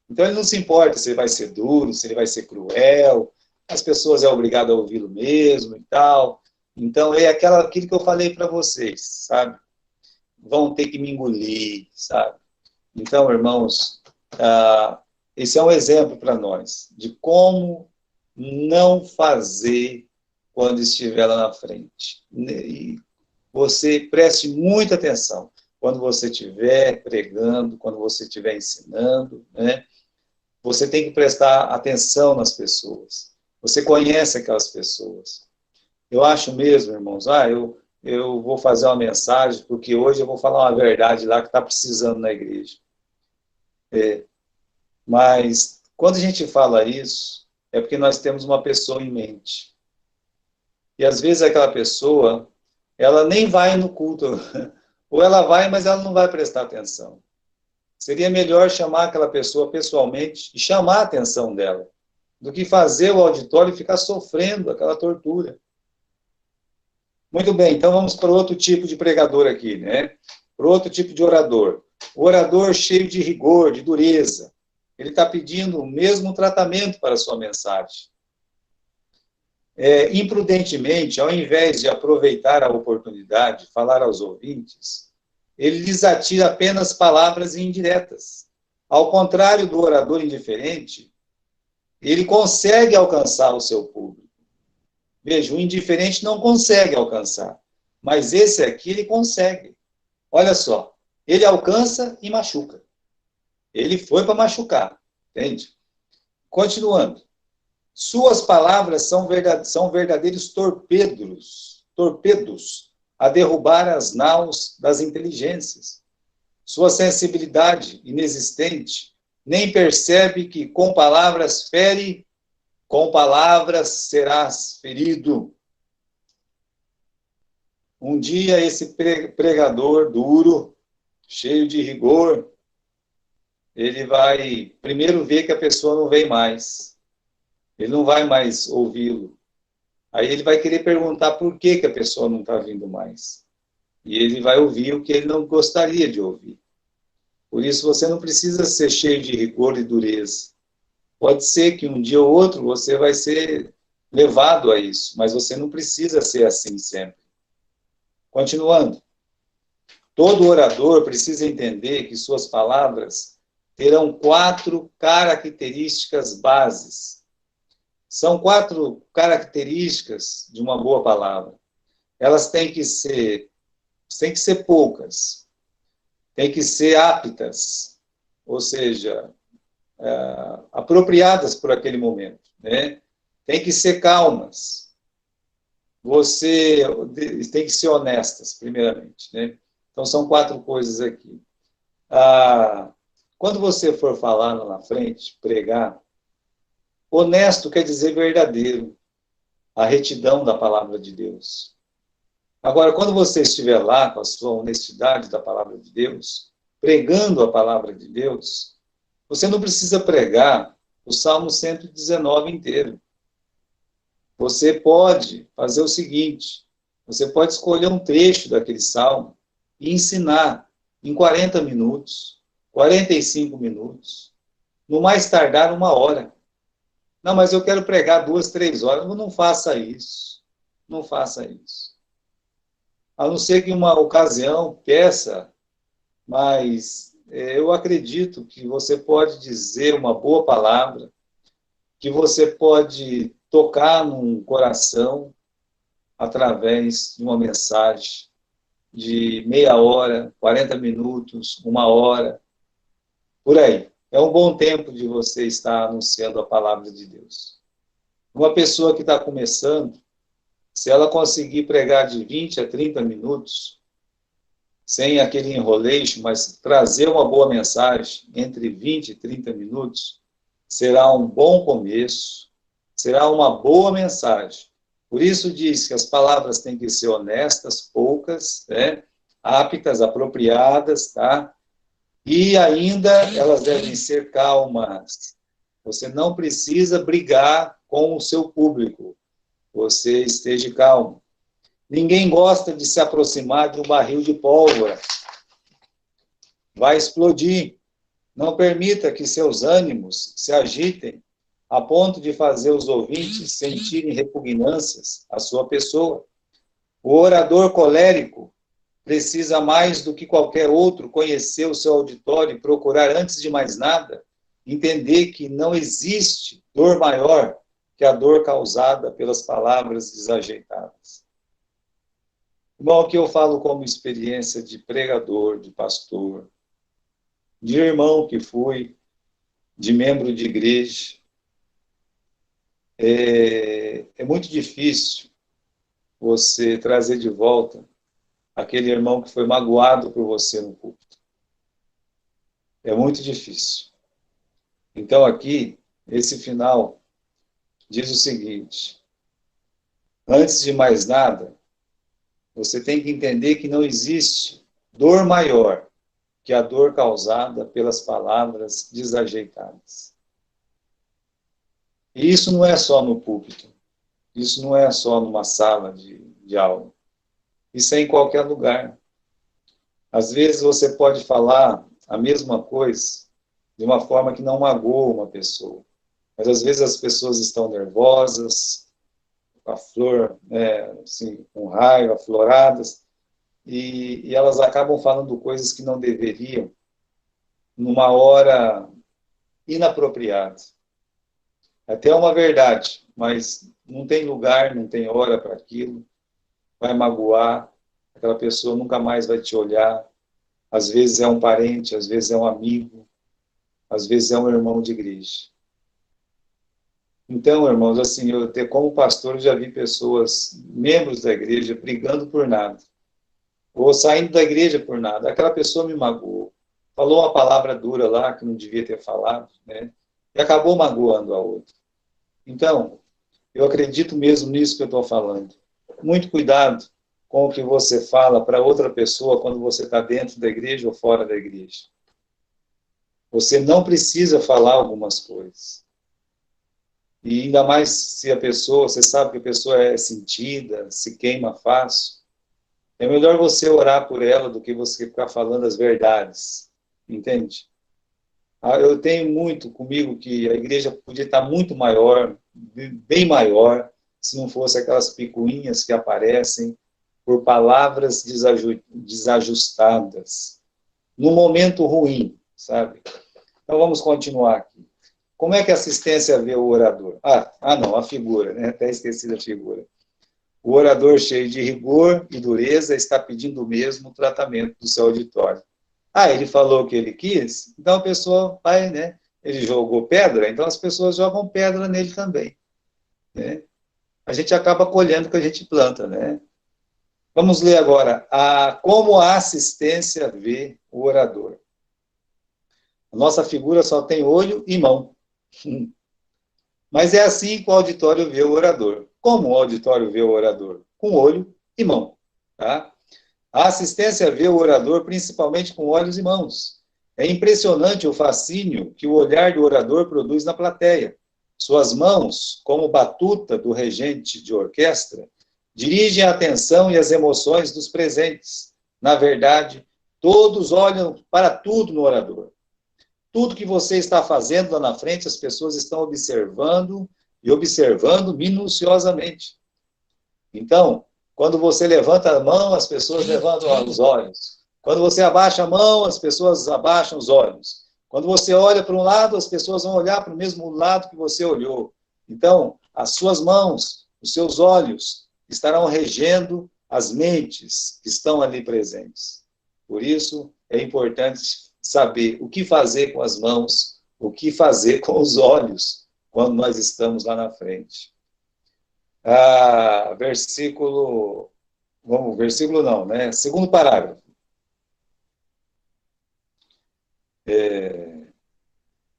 Então, ele não se importa se ele vai ser duro, se ele vai ser cruel, as pessoas é obrigado a ouvi-lo mesmo e tal. Então, é aquilo que eu falei para vocês, sabe? Vão ter que me engolir, sabe? Então, irmãos, esse é um exemplo para nós de como não fazer quando estiver lá na frente. E você preste muita atenção quando você estiver pregando, quando você estiver ensinando, né? Você tem que prestar atenção nas pessoas. Você conhece aquelas pessoas. Eu acho mesmo, irmãos, eu vou fazer uma mensagem, porque hoje eu vou falar uma verdade lá que está precisando na igreja. Mas, quando a gente fala isso, é porque nós temos uma pessoa em mente. E, às vezes, aquela pessoa, ela nem vai no culto. Ou ela vai, mas ela não vai prestar atenção. Seria melhor chamar aquela pessoa pessoalmente e chamar a atenção dela, do que fazer o auditório e ficar sofrendo aquela tortura. Muito bem, então vamos para outro tipo de pregador aqui, né? Para outro tipo de orador. O orador cheio de rigor, de dureza. Ele está pedindo o mesmo tratamento para a sua mensagem. Imprudentemente, ao invés de aproveitar a oportunidade de falar aos ouvintes, ele lhes atira apenas palavras indiretas. Ao contrário do orador indiferente, ele consegue alcançar o seu público. Veja, o indiferente não consegue alcançar, mas esse aqui ele consegue. Olha só, ele alcança e machuca. Ele foi para machucar, entende? Continuando. Suas palavras são verdadeiros torpedos a derrubar as naus das inteligências. Sua sensibilidade inexistente nem percebe que com palavras fere, com palavras serás ferido. Um dia esse pregador duro, cheio de rigor, ele vai primeiro ver que a pessoa não vem mais. Ele não vai mais ouvi-lo. Aí ele vai querer perguntar por que a pessoa não está vindo mais. E ele vai ouvir o que ele não gostaria de ouvir. Por isso você não precisa ser cheio de rigor e dureza. Pode ser que um dia ou outro você vai ser levado a isso, mas você não precisa ser assim sempre. Continuando. Todo orador precisa entender que suas palavras terão 4 características bases. São 4 características de uma boa palavra. Elas têm que ser poucas, têm que ser aptas, ou seja, apropriadas por aquele momento, né? Tem que ser calmas. Você tem que ser honestas, primeiramente, né? Então, são 4 coisas aqui. Quando você for falar lá na frente, pregar, honesto quer dizer verdadeiro, a retidão da palavra de Deus. Agora, quando você estiver lá com a sua honestidade da palavra de Deus, pregando a palavra de Deus, você não precisa pregar o Salmo 119 inteiro. Você pode fazer o seguinte, você pode escolher um trecho daquele salmo e ensinar em 40 minutos, 45 minutos, no mais tardar 1 hora. Não, mas eu quero pregar 2, 3 horas. Não faça isso. não faça isso. A não ser que uma ocasião peça, mas eu acredito que você pode dizer uma boa palavra, que você pode tocar num coração através de uma mensagem de meia hora, 40 minutos, uma hora, por aí. É um bom tempo de você estar anunciando a palavra de Deus. Uma pessoa que está começando, se ela conseguir pregar de 20 a 30 minutos, sem aquele enroleixo, mas trazer uma boa mensagem entre 20 e 30 minutos, será um bom começo, será uma boa mensagem. Por isso diz que as palavras têm que ser honestas, poucas, né? Aptas, apropriadas, tá? E ainda elas devem ser calmas. Você não precisa brigar com o seu público. Você esteja calmo. Ninguém gosta de se aproximar de um barril de pólvora. Vai explodir. Não permita que seus ânimos se agitem a ponto de fazer os ouvintes sentirem repugnâncias à sua pessoa. O orador colérico precisa mais do que qualquer outro conhecer o seu auditório e procurar, antes de mais nada, entender que não existe dor maior que a dor causada pelas palavras desajeitadas. Irmão, o que eu falo como experiência de pregador, de pastor, de irmão que fui, de membro de igreja, é muito difícil você trazer de volta aquele irmão que foi magoado por você no púlpito. É muito difícil. Então, aqui, esse final diz o seguinte: antes de mais nada, você tem que entender que não existe dor maior que a dor causada pelas palavras desajeitadas. E isso não é só no púlpito, isso não é só numa sala de aula, isso é em qualquer lugar. Às vezes você pode falar a mesma coisa de uma forma que não magoa uma pessoa, mas às vezes as pessoas estão nervosas, com a flor, assim, com raiva, afloradas, e elas acabam falando coisas que não deveriam, numa hora inapropriada. Até uma verdade, mas não tem lugar, não tem hora para aquilo, vai magoar, aquela pessoa nunca mais vai te olhar, às vezes é um parente, às vezes é um amigo, às vezes é um irmão de igreja. Então, irmãos, assim, eu até como pastor já vi pessoas, membros da igreja, brigando por nada, ou saindo da igreja por nada. Aquela pessoa me magoou, falou uma palavra dura lá que não devia ter falado, né? E acabou magoando a outra. Então, eu acredito mesmo nisso que eu estou falando. Muito cuidado com o que você fala para outra pessoa quando você está dentro da igreja ou fora da igreja. Você não precisa falar algumas coisas. E ainda mais se a pessoa, você sabe que a pessoa é sentida, se queima fácil, é melhor você orar por ela do que você ficar falando as verdades. Entende? Eu tenho muito comigo que a igreja podia estar muito maior, bem maior, se não fosse aquelas picuinhas que aparecem por palavras desajustadas, num momento ruim, sabe? Então vamos continuar aqui. Como é que a assistência vê o orador? Não, a figura, né? Até esqueci da figura. O orador cheio de rigor e dureza está pedindo o mesmo tratamento do seu auditório. Ele falou o que ele quis, então a pessoa vai, né? Ele jogou pedra, então as pessoas jogam pedra nele também, né? A gente acaba colhendo o que a gente planta, né? Vamos ler agora como a assistência vê o orador. A nossa figura só tem olho e mão. Mas é assim que o auditório vê o orador. Como o auditório vê o orador? Com olho e mão, tá? A assistência vê o orador principalmente com olhos e mãos. É impressionante o fascínio que o olhar do orador produz na plateia. Suas mãos, como batuta do regente de orquestra, dirigem a atenção e as emoções dos presentes. Na verdade, todos olham para tudo no orador. Tudo que você está fazendo lá na frente, as pessoas estão observando e observando minuciosamente. Então, quando você levanta a mão, as pessoas levantam os olhos. Quando você abaixa a mão, as pessoas abaixam os olhos. Quando você olha para um lado, as pessoas vão olhar para o mesmo lado que você olhou. Então, as suas mãos, os seus olhos, estarão regendo as mentes que estão ali presentes. Por isso, é importante saber o que fazer com as mãos, o que fazer com os olhos, quando nós estamos lá na frente. Versículo... Vamos, versículo não, né? Segundo parágrafo.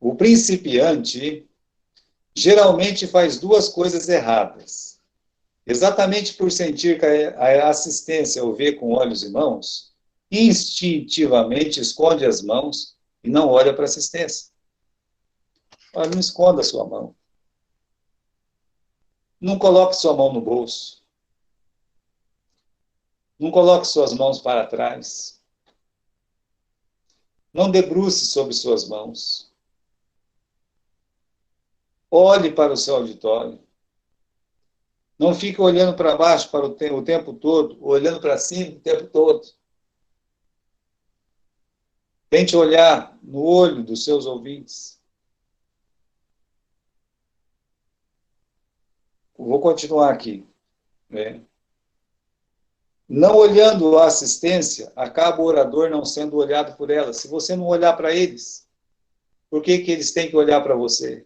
O principiante geralmente faz duas coisas erradas. Exatamente por sentir que a assistência o vê com olhos e mãos, instintivamente esconde as mãos e não olha para a assistência. Olha, não esconda a sua mão. Não coloque sua mão no bolso. Não coloque suas mãos para trás. Não debruce sobre suas mãos. Olhe para o seu auditório. Não fique olhando para baixo para o tempo todo, olhando para cima o tempo todo. Tente olhar no olho dos seus ouvintes. Vou continuar aqui. Né? Não olhando a assistência, acaba o orador não sendo olhado por ela. Se você não olhar para eles, por que eles têm que olhar para você?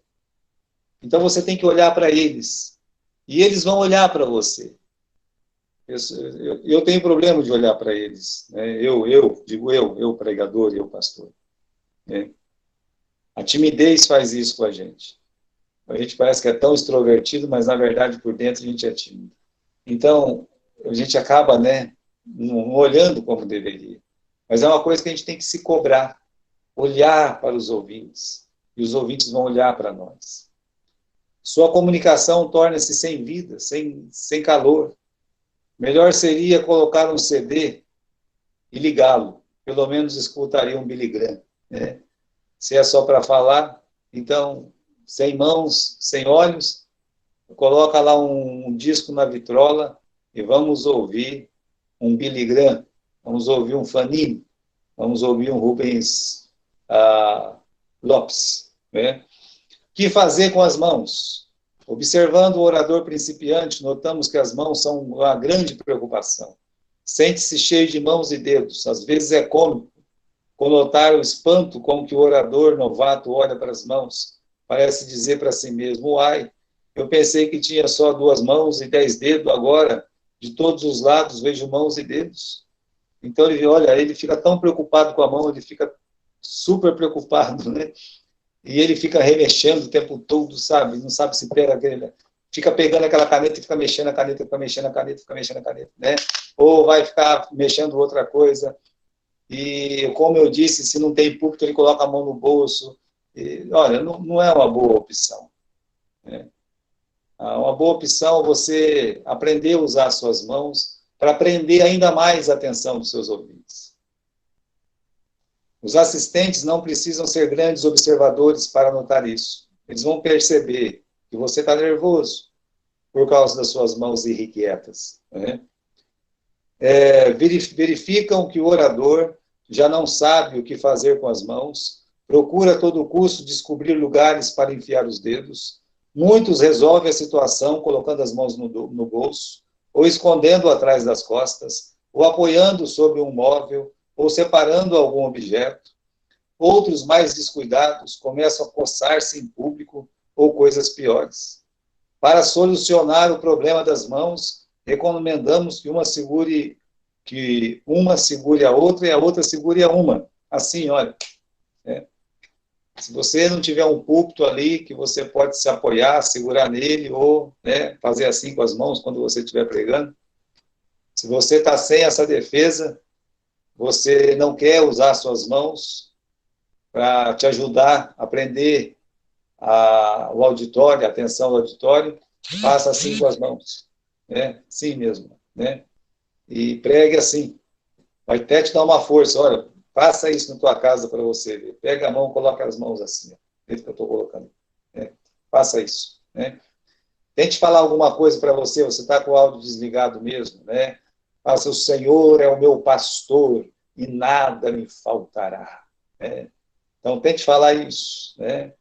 Então você tem que olhar para eles. E eles vão olhar para você. Eu tenho problema de olhar para eles. Né? Eu, pregador, eu, pastor. Né? A timidez faz isso com a gente. A gente parece que é tão extrovertido, mas na verdade por dentro a gente é tímido. Então, a gente acaba, né, não olhando como deveria. Mas é uma coisa que a gente tem que se cobrar, olhar para os ouvintes, e os ouvintes vão olhar para nós. Sua comunicação torna-se sem vida, sem calor. Melhor seria colocar um CD e ligá-lo. Pelo menos escutaria um Billy Graham. Né? Se é só para falar, então, sem mãos, sem olhos, coloca lá um disco na vitrola e vamos ouvir um Billy Graham, vamos ouvir um Fanini, vamos ouvir um Rubens Lopes. Né? O que fazer com as mãos? Observando o orador principiante, notamos que as mãos são uma grande preocupação. Sente-se cheio de mãos e dedos. Às vezes é cômico conotar o espanto com que o orador novato olha para as mãos. Parece dizer para si mesmo, uai, eu pensei que tinha só 2 mãos e 10 dedos, agora, de todos os lados, vejo mãos e dedos. Então, ele fica tão preocupado com a mão, ele fica super preocupado, né? E ele fica remexendo o tempo todo, sabe? Não sabe se pega aquele... Fica pegando aquela caneta e fica mexendo a caneta, fica mexendo a caneta, fica mexendo a caneta, né? Ou vai ficar mexendo outra coisa. E, como eu disse, se não tem púlpito, ele coloca a mão no bolso. E, olha, não é uma boa opção. Né? Uma boa opção é você aprender a usar suas mãos para prender ainda mais a atenção dos seus ouvintes. Os assistentes não precisam ser grandes observadores para notar isso. Eles vão perceber que você está nervoso por causa das suas mãos irrequietas. Né? Verificam que o orador já não sabe o que fazer com as mãos, procura a todo custo descobrir lugares para enfiar os dedos. Muitos resolvem a situação colocando as mãos no bolso, ou escondendo atrás das costas, ou apoiando sobre um móvel, ou separando algum objeto. Outros, mais descuidados, começam a coçar-se em público ou coisas piores. Para solucionar o problema das mãos, recomendamos que uma segure a outra e a outra segure a uma. Assim, olha. Né? Se você não tiver um púlpito ali que você pode se apoiar, segurar nele, ou né, fazer assim com as mãos quando você estiver pregando. Se você está sem essa defesa, você não quer usar suas mãos para te ajudar a aprender o auditório, a atenção do auditório, faça assim com as mãos. Né? Assim mesmo. Né? E pregue assim. Vai até te dar uma força. Olha, faça isso na tua casa para você ver. Pega a mão, coloca as mãos assim. Ó, que eu estou colocando. Né? Faça isso. Né? Tente falar alguma coisa para você está com o áudio desligado mesmo, né? Faça, o Senhor é o meu pastor e nada me faltará. Né? Então, tente falar isso, né?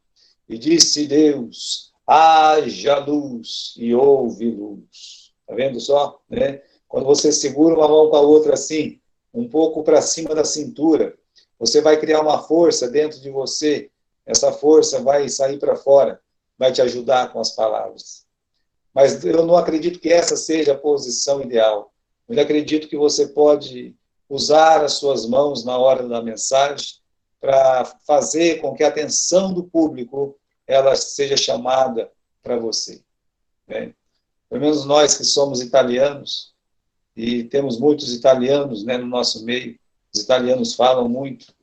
E disse Deus, haja luz e houve luz. Está vendo só? Né? Quando você segura uma mão com a outra assim, um pouco para cima da cintura, você vai criar uma força dentro de você. Essa força vai sair para fora, vai te ajudar com as palavras. Mas eu não acredito que essa seja a posição ideal. Eu acredito que você pode usar as suas mãos na hora da mensagem para fazer com que a atenção do público ela seja chamada para você. Né? Pelo menos nós que somos italianos, e temos muitos italianos, né, no nosso meio, os italianos falam muito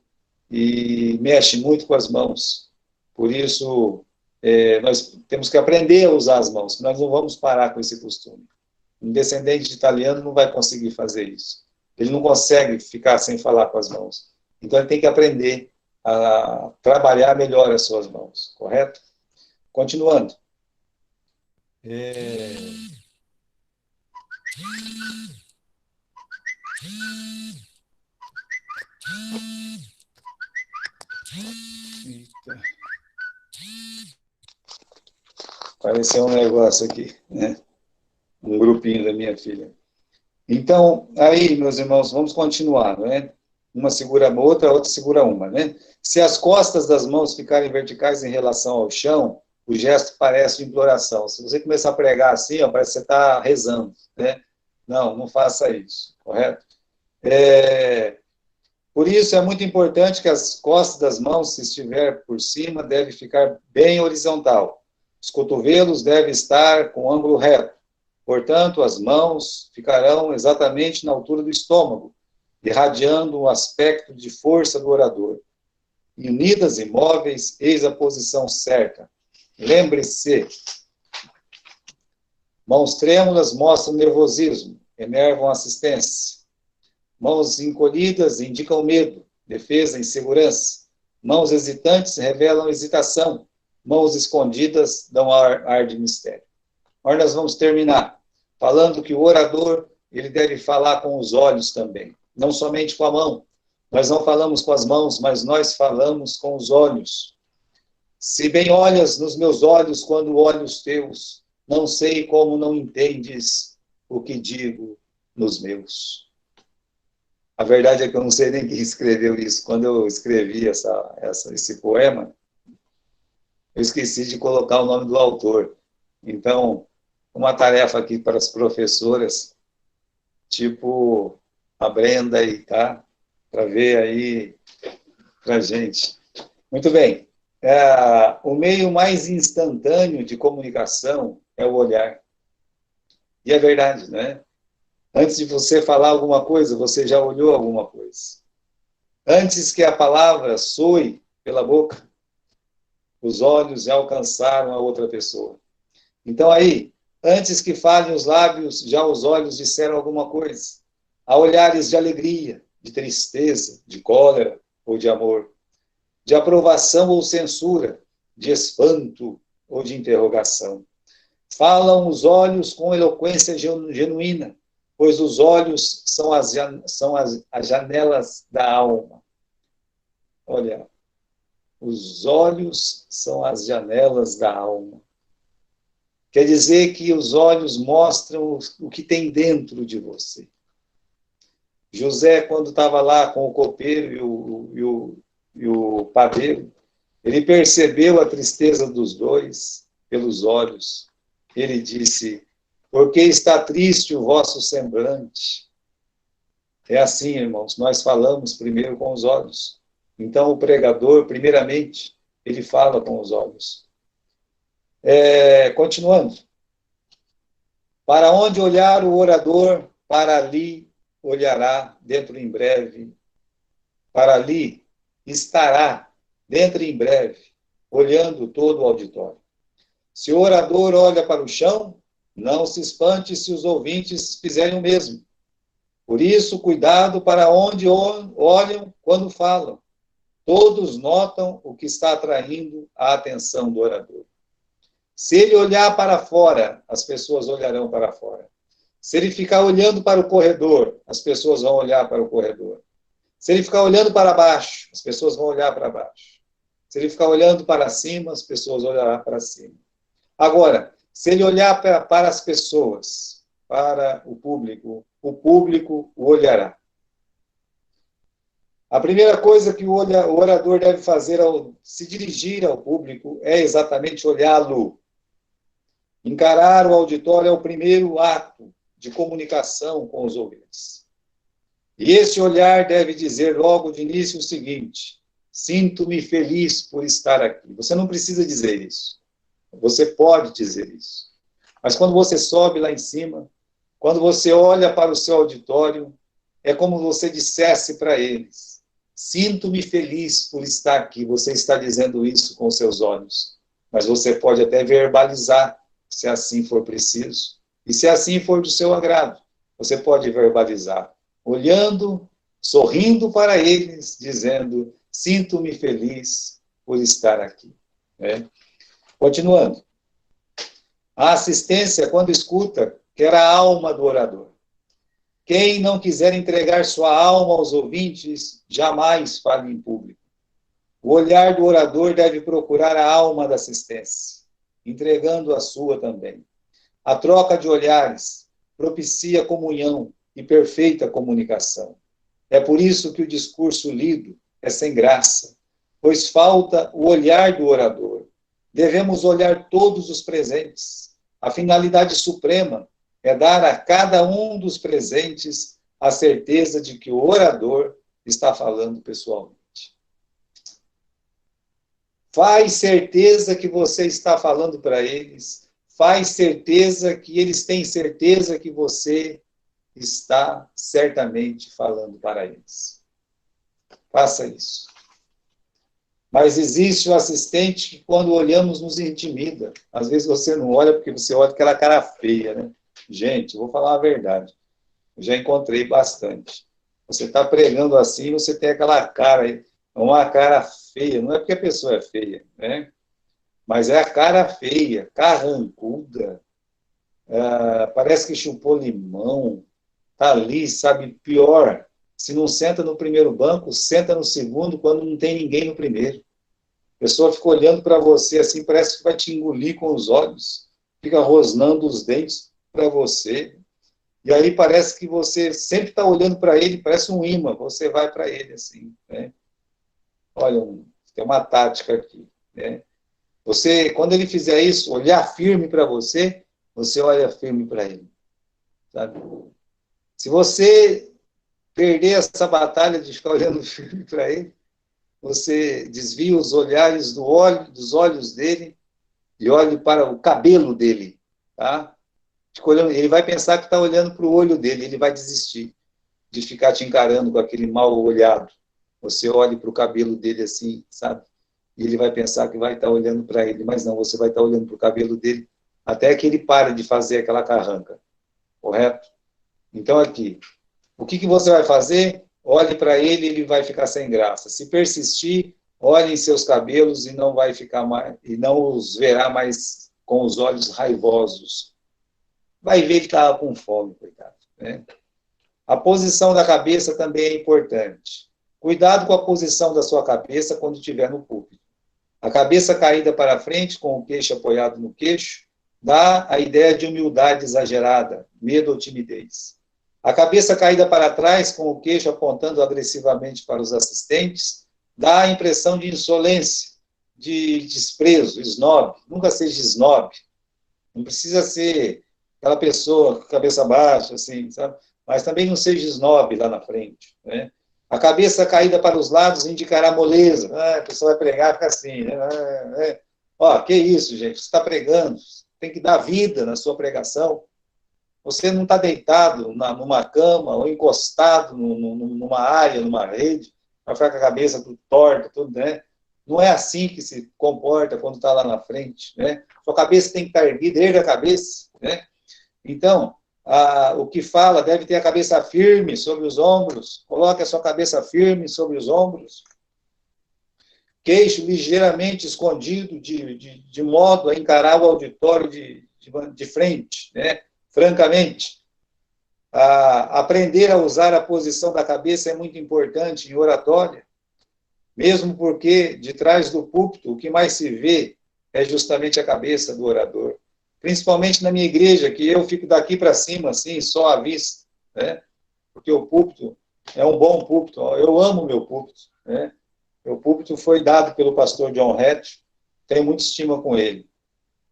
e mexem muito com as mãos. Por isso, nós temos que aprender a usar as mãos, nós não vamos parar com esse costume. Um descendente de italiano não vai conseguir fazer isso. Ele não consegue ficar sem falar com as mãos. Então, ele tem que aprender a trabalhar melhor as suas mãos, correto? Continuando. Eita. Apareceu um negócio aqui, né? Um grupinho da minha filha. Então, aí, meus irmãos, vamos continuar, né? Uma segura a outra, a outra segura uma, né? Se as costas das mãos ficarem verticais em relação ao chão, o gesto parece de imploração. Se você começar a pregar assim, ó, parece que você está rezando, né? Não, não faça isso, correto? Por isso, é muito importante que as costas das mãos, se estiver por cima, deve ficar bem horizontal. Os cotovelos devem estar com ângulo reto. Portanto, as mãos ficarão exatamente na altura do estômago, irradiando um aspecto de força do orador. Unidas e imóveis, eis a posição certa. Lembre-se, mãos trêmulas mostram nervosismo, enervam assistência. Mãos encolhidas indicam medo, defesa, insegurança. Mãos hesitantes revelam hesitação. Mãos escondidas dão ar de mistério. Agora nós vamos terminar falando que o orador ele deve falar com os olhos também, não somente com a mão. Nós não falamos com as mãos, mas nós falamos com os olhos. Se bem olhas nos meus olhos quando olho os teus, não sei como não entendes o que digo nos meus. A verdade é que eu não sei nem quem escreveu isso. Quando eu escrevi esse poema, eu esqueci de colocar o nome do autor. Então, uma tarefa aqui para as professoras, tipo a Brenda aí, tá? Para ver aí para a gente. Muito bem. O meio mais instantâneo de comunicação é o olhar. E é verdade, né? Antes de você falar alguma coisa, você já olhou alguma coisa. Antes que a palavra soe pela boca, os olhos já alcançaram a outra pessoa. Então aí, antes que falem os lábios, já os olhos disseram alguma coisa. Há olhares de alegria, de tristeza, de cólera ou de amor, de aprovação ou censura, de espanto ou de interrogação. Falam os olhos com eloquência genuína, pois os olhos são as janelas da alma. Olha, os olhos são as janelas da alma. Quer dizer que os olhos mostram o que tem dentro de você. José, quando estava lá com o copeiro e o padeiro, ele percebeu a tristeza dos dois pelos olhos. Ele disse, por que está triste o vosso semblante? É assim, irmãos, nós falamos primeiro com os olhos. Então, o pregador, primeiramente, ele fala com os olhos. Continuando. Para onde olhar o orador, para ali olhará dentro em breve. Para ali estará dentro em breve, olhando todo o auditório. Se o orador olha para o chão, não se espante se os ouvintes fizerem o mesmo. Por isso, cuidado para onde olham quando falam. Todos notam o que está atraindo a atenção do orador. Se ele olhar para fora, as pessoas olharão para fora. Se ele ficar olhando para o corredor, as pessoas vão olhar para o corredor. Se ele ficar olhando para baixo, as pessoas vão olhar para baixo. Se ele ficar olhando para cima, as pessoas olharão para cima. Agora, se ele olhar para as pessoas, para o público o olhará. A primeira coisa que o orador deve fazer ao se dirigir ao público é exatamente olhá-lo. Encarar o auditório é o primeiro ato de comunicação com os ouvintes. E esse olhar deve dizer logo de início o seguinte: sinto-me feliz por estar aqui. Você não precisa dizer isso. Você pode dizer isso. Mas quando você sobe lá em cima, quando você olha para o seu auditório, é como você dissesse para eles: sinto-me feliz por estar aqui. Você está dizendo isso com os seus olhos. Mas você pode até verbalizar, se assim for preciso. E se assim for do seu agrado, você pode verbalizar, olhando, sorrindo para eles, dizendo: sinto-me feliz por estar aqui. Continuando. A assistência, quando escuta, quer a alma do orador. Quem não quiser entregar sua alma aos ouvintes, jamais fale em público. O olhar do orador deve procurar a alma da assistência, entregando a sua também. A troca de olhares propicia comunhão e perfeita comunicação. É por isso que o discurso lido é sem graça, pois falta o olhar do orador. Devemos olhar todos os presentes. A finalidade suprema é dar a cada um dos presentes a certeza de que o orador está falando pessoalmente. Faz certeza que você está falando para eles. Faz certeza que eles têm certeza que você está certamente falando para eles. Faça isso. Mas existe o assistente que, quando olhamos, nos intimida. Às vezes você não olha porque você olha aquela cara feia, né? Gente, eu vou falar a verdade. Eu já encontrei bastante. Você está pregando assim, você tem aquela cara, uma cara feia. Não é porque a pessoa é feia, né? Mas é a cara feia, carrancuda. Parece que chupou limão. Está ali, sabe, pior. Se não senta no primeiro banco, senta no segundo quando não tem ninguém no primeiro. A pessoa fica olhando para você assim, parece que vai te engolir com os olhos, fica rosnando os dentes para você, e aí parece que você sempre está olhando para ele, parece um imã, você vai para ele assim, né? Olha, tem uma tática aqui, né? Você, quando ele fizer isso, olhar firme para você, você olha firme para ele, sabe? Se você perder essa batalha de ficar olhando firme para ele, você desvia os olhares dos olhos dele e olhe para o cabelo dele, tá? Ele vai pensar que está olhando para o olho dele, ele vai desistir de ficar te encarando com aquele mal olhado. Você olhe para o cabelo dele assim, sabe? E ele vai pensar que vai estar olhando para ele, mas não, você vai estar olhando para o cabelo dele até que ele pare de fazer aquela carranca, correto? Então, aqui, o que você vai fazer? Olhe para ele, ele vai ficar sem graça. Se persistir, olhe em seus cabelos e não vai ficar mais, e não os verá mais com os olhos raivosos. Vai ver que estava com fome, coitado, né? A posição da cabeça também é importante. Cuidado com a posição da sua cabeça quando estiver no púlpito. A cabeça caída para frente, com o queixo apoiado no queixo, dá a ideia de humildade exagerada, medo ou timidez. A cabeça caída para trás, com o queixo apontando agressivamente para os assistentes, dá a impressão de insolência, de desprezo, snob. Nunca seja snob. Não precisa ser aquela pessoa com a cabeça baixa, assim, sabe? Mas também não seja snob lá na frente, né? A cabeça caída para os lados indicará moleza. A pessoa vai pregar, fica assim, né? Ó, que isso, gente? Você está pregando, tem que dar vida na sua pregação. Você não está deitado numa cama ou encostado numa área, numa rede, para ficar com a cabeça tudo torta, tudo, né? Não é assim que se comporta quando está lá na frente, né? Sua cabeça tem que estar erguida, erga a cabeça, né? Então, o que fala deve ter a cabeça firme sobre os ombros, coloque a sua cabeça firme sobre os ombros. queixo ligeiramente escondido, de modo a encarar o auditório de frente, né? Francamente. Aprender a usar a posição da cabeça é muito importante em oratória, mesmo porque, de trás do púlpito, o que mais se vê é justamente a cabeça do orador. Principalmente na minha igreja, que eu fico daqui para cima, assim, só à vista, né? Porque o púlpito é um bom púlpito, eu amo o meu púlpito, né? O púlpito foi dado pelo pastor John Hatch, tenho muita estima com ele.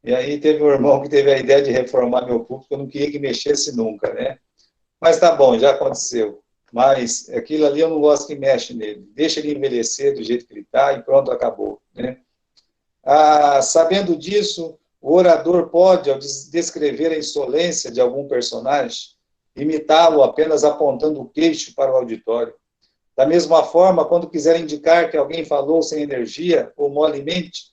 E aí teve um irmão que teve a ideia de reformar meu púlpito, eu não queria que mexesse nunca, né? Mas tá bom, já aconteceu. Mas aquilo ali eu não gosto que mexe nele. Deixa ele envelhecer do jeito que ele está e pronto, acabou, né? Sabendo disso, o orador pode, ao descrever a insolência de algum personagem, imitá-lo apenas apontando o queixo para o auditório. Da mesma forma, quando quiser indicar que alguém falou sem energia ou molemente,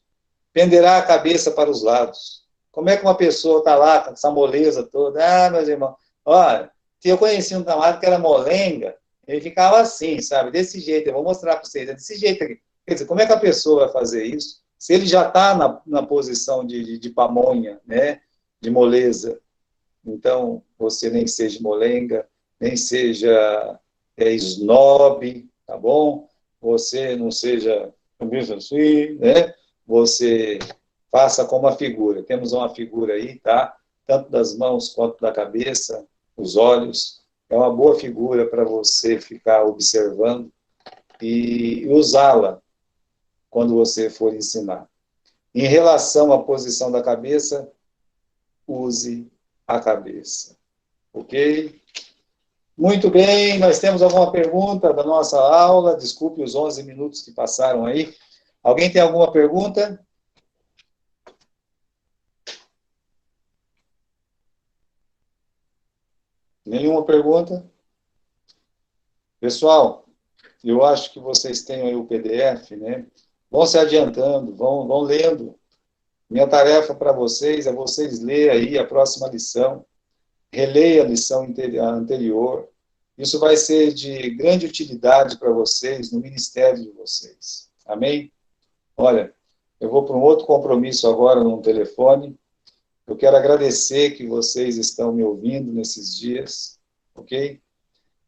penderá a cabeça para os lados. Como é que uma pessoa está lá com essa moleza toda? Meus irmãos, olha, eu conheci um camarada que era molenga, ele ficava assim, sabe, desse jeito, eu vou mostrar para vocês, é desse jeito aqui. Quer dizer, como é que a pessoa vai fazer isso? Se ele já está na posição de pamonha, né, de moleza, então você nem seja molenga, nem seja snob, tá bom? Você não seja assim, né? Você faça como a figura. Temos uma figura aí, tá? Tanto das mãos quanto da cabeça, os olhos. É uma boa figura para você ficar observando e usá-la quando você for ensinar. Em relação à posição da cabeça, use a cabeça. Ok? Muito bem, nós temos alguma pergunta da nossa aula? Desculpe os 11 minutos que passaram aí. Alguém tem alguma pergunta? Nenhuma pergunta? Pessoal, eu acho que vocês têm aí o PDF, né? Vão se adiantando, vão lendo. Minha tarefa para vocês é vocês lerem aí a próxima lição, releia a lição anterior. Isso vai ser de grande utilidade para vocês no ministério de vocês. Amém? Olha, eu vou para um outro compromisso agora no telefone. Eu quero agradecer que vocês estão me ouvindo nesses dias, ok?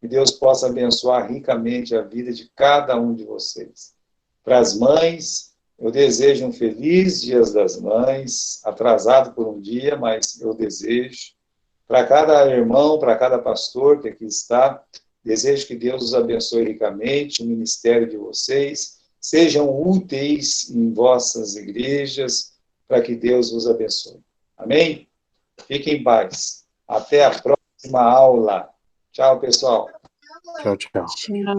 Que Deus possa abençoar ricamente a vida de cada um de vocês. Para as mães, eu desejo um feliz Dia das Mães, atrasado por um dia, mas eu desejo. Para cada irmão, para cada pastor que aqui está, desejo que Deus os abençoe ricamente, o ministério de vocês, sejam úteis em vossas igrejas, para que Deus os abençoe. Amém? Fiquem em paz. Até a próxima aula. Tchau, pessoal. Tchau, tchau.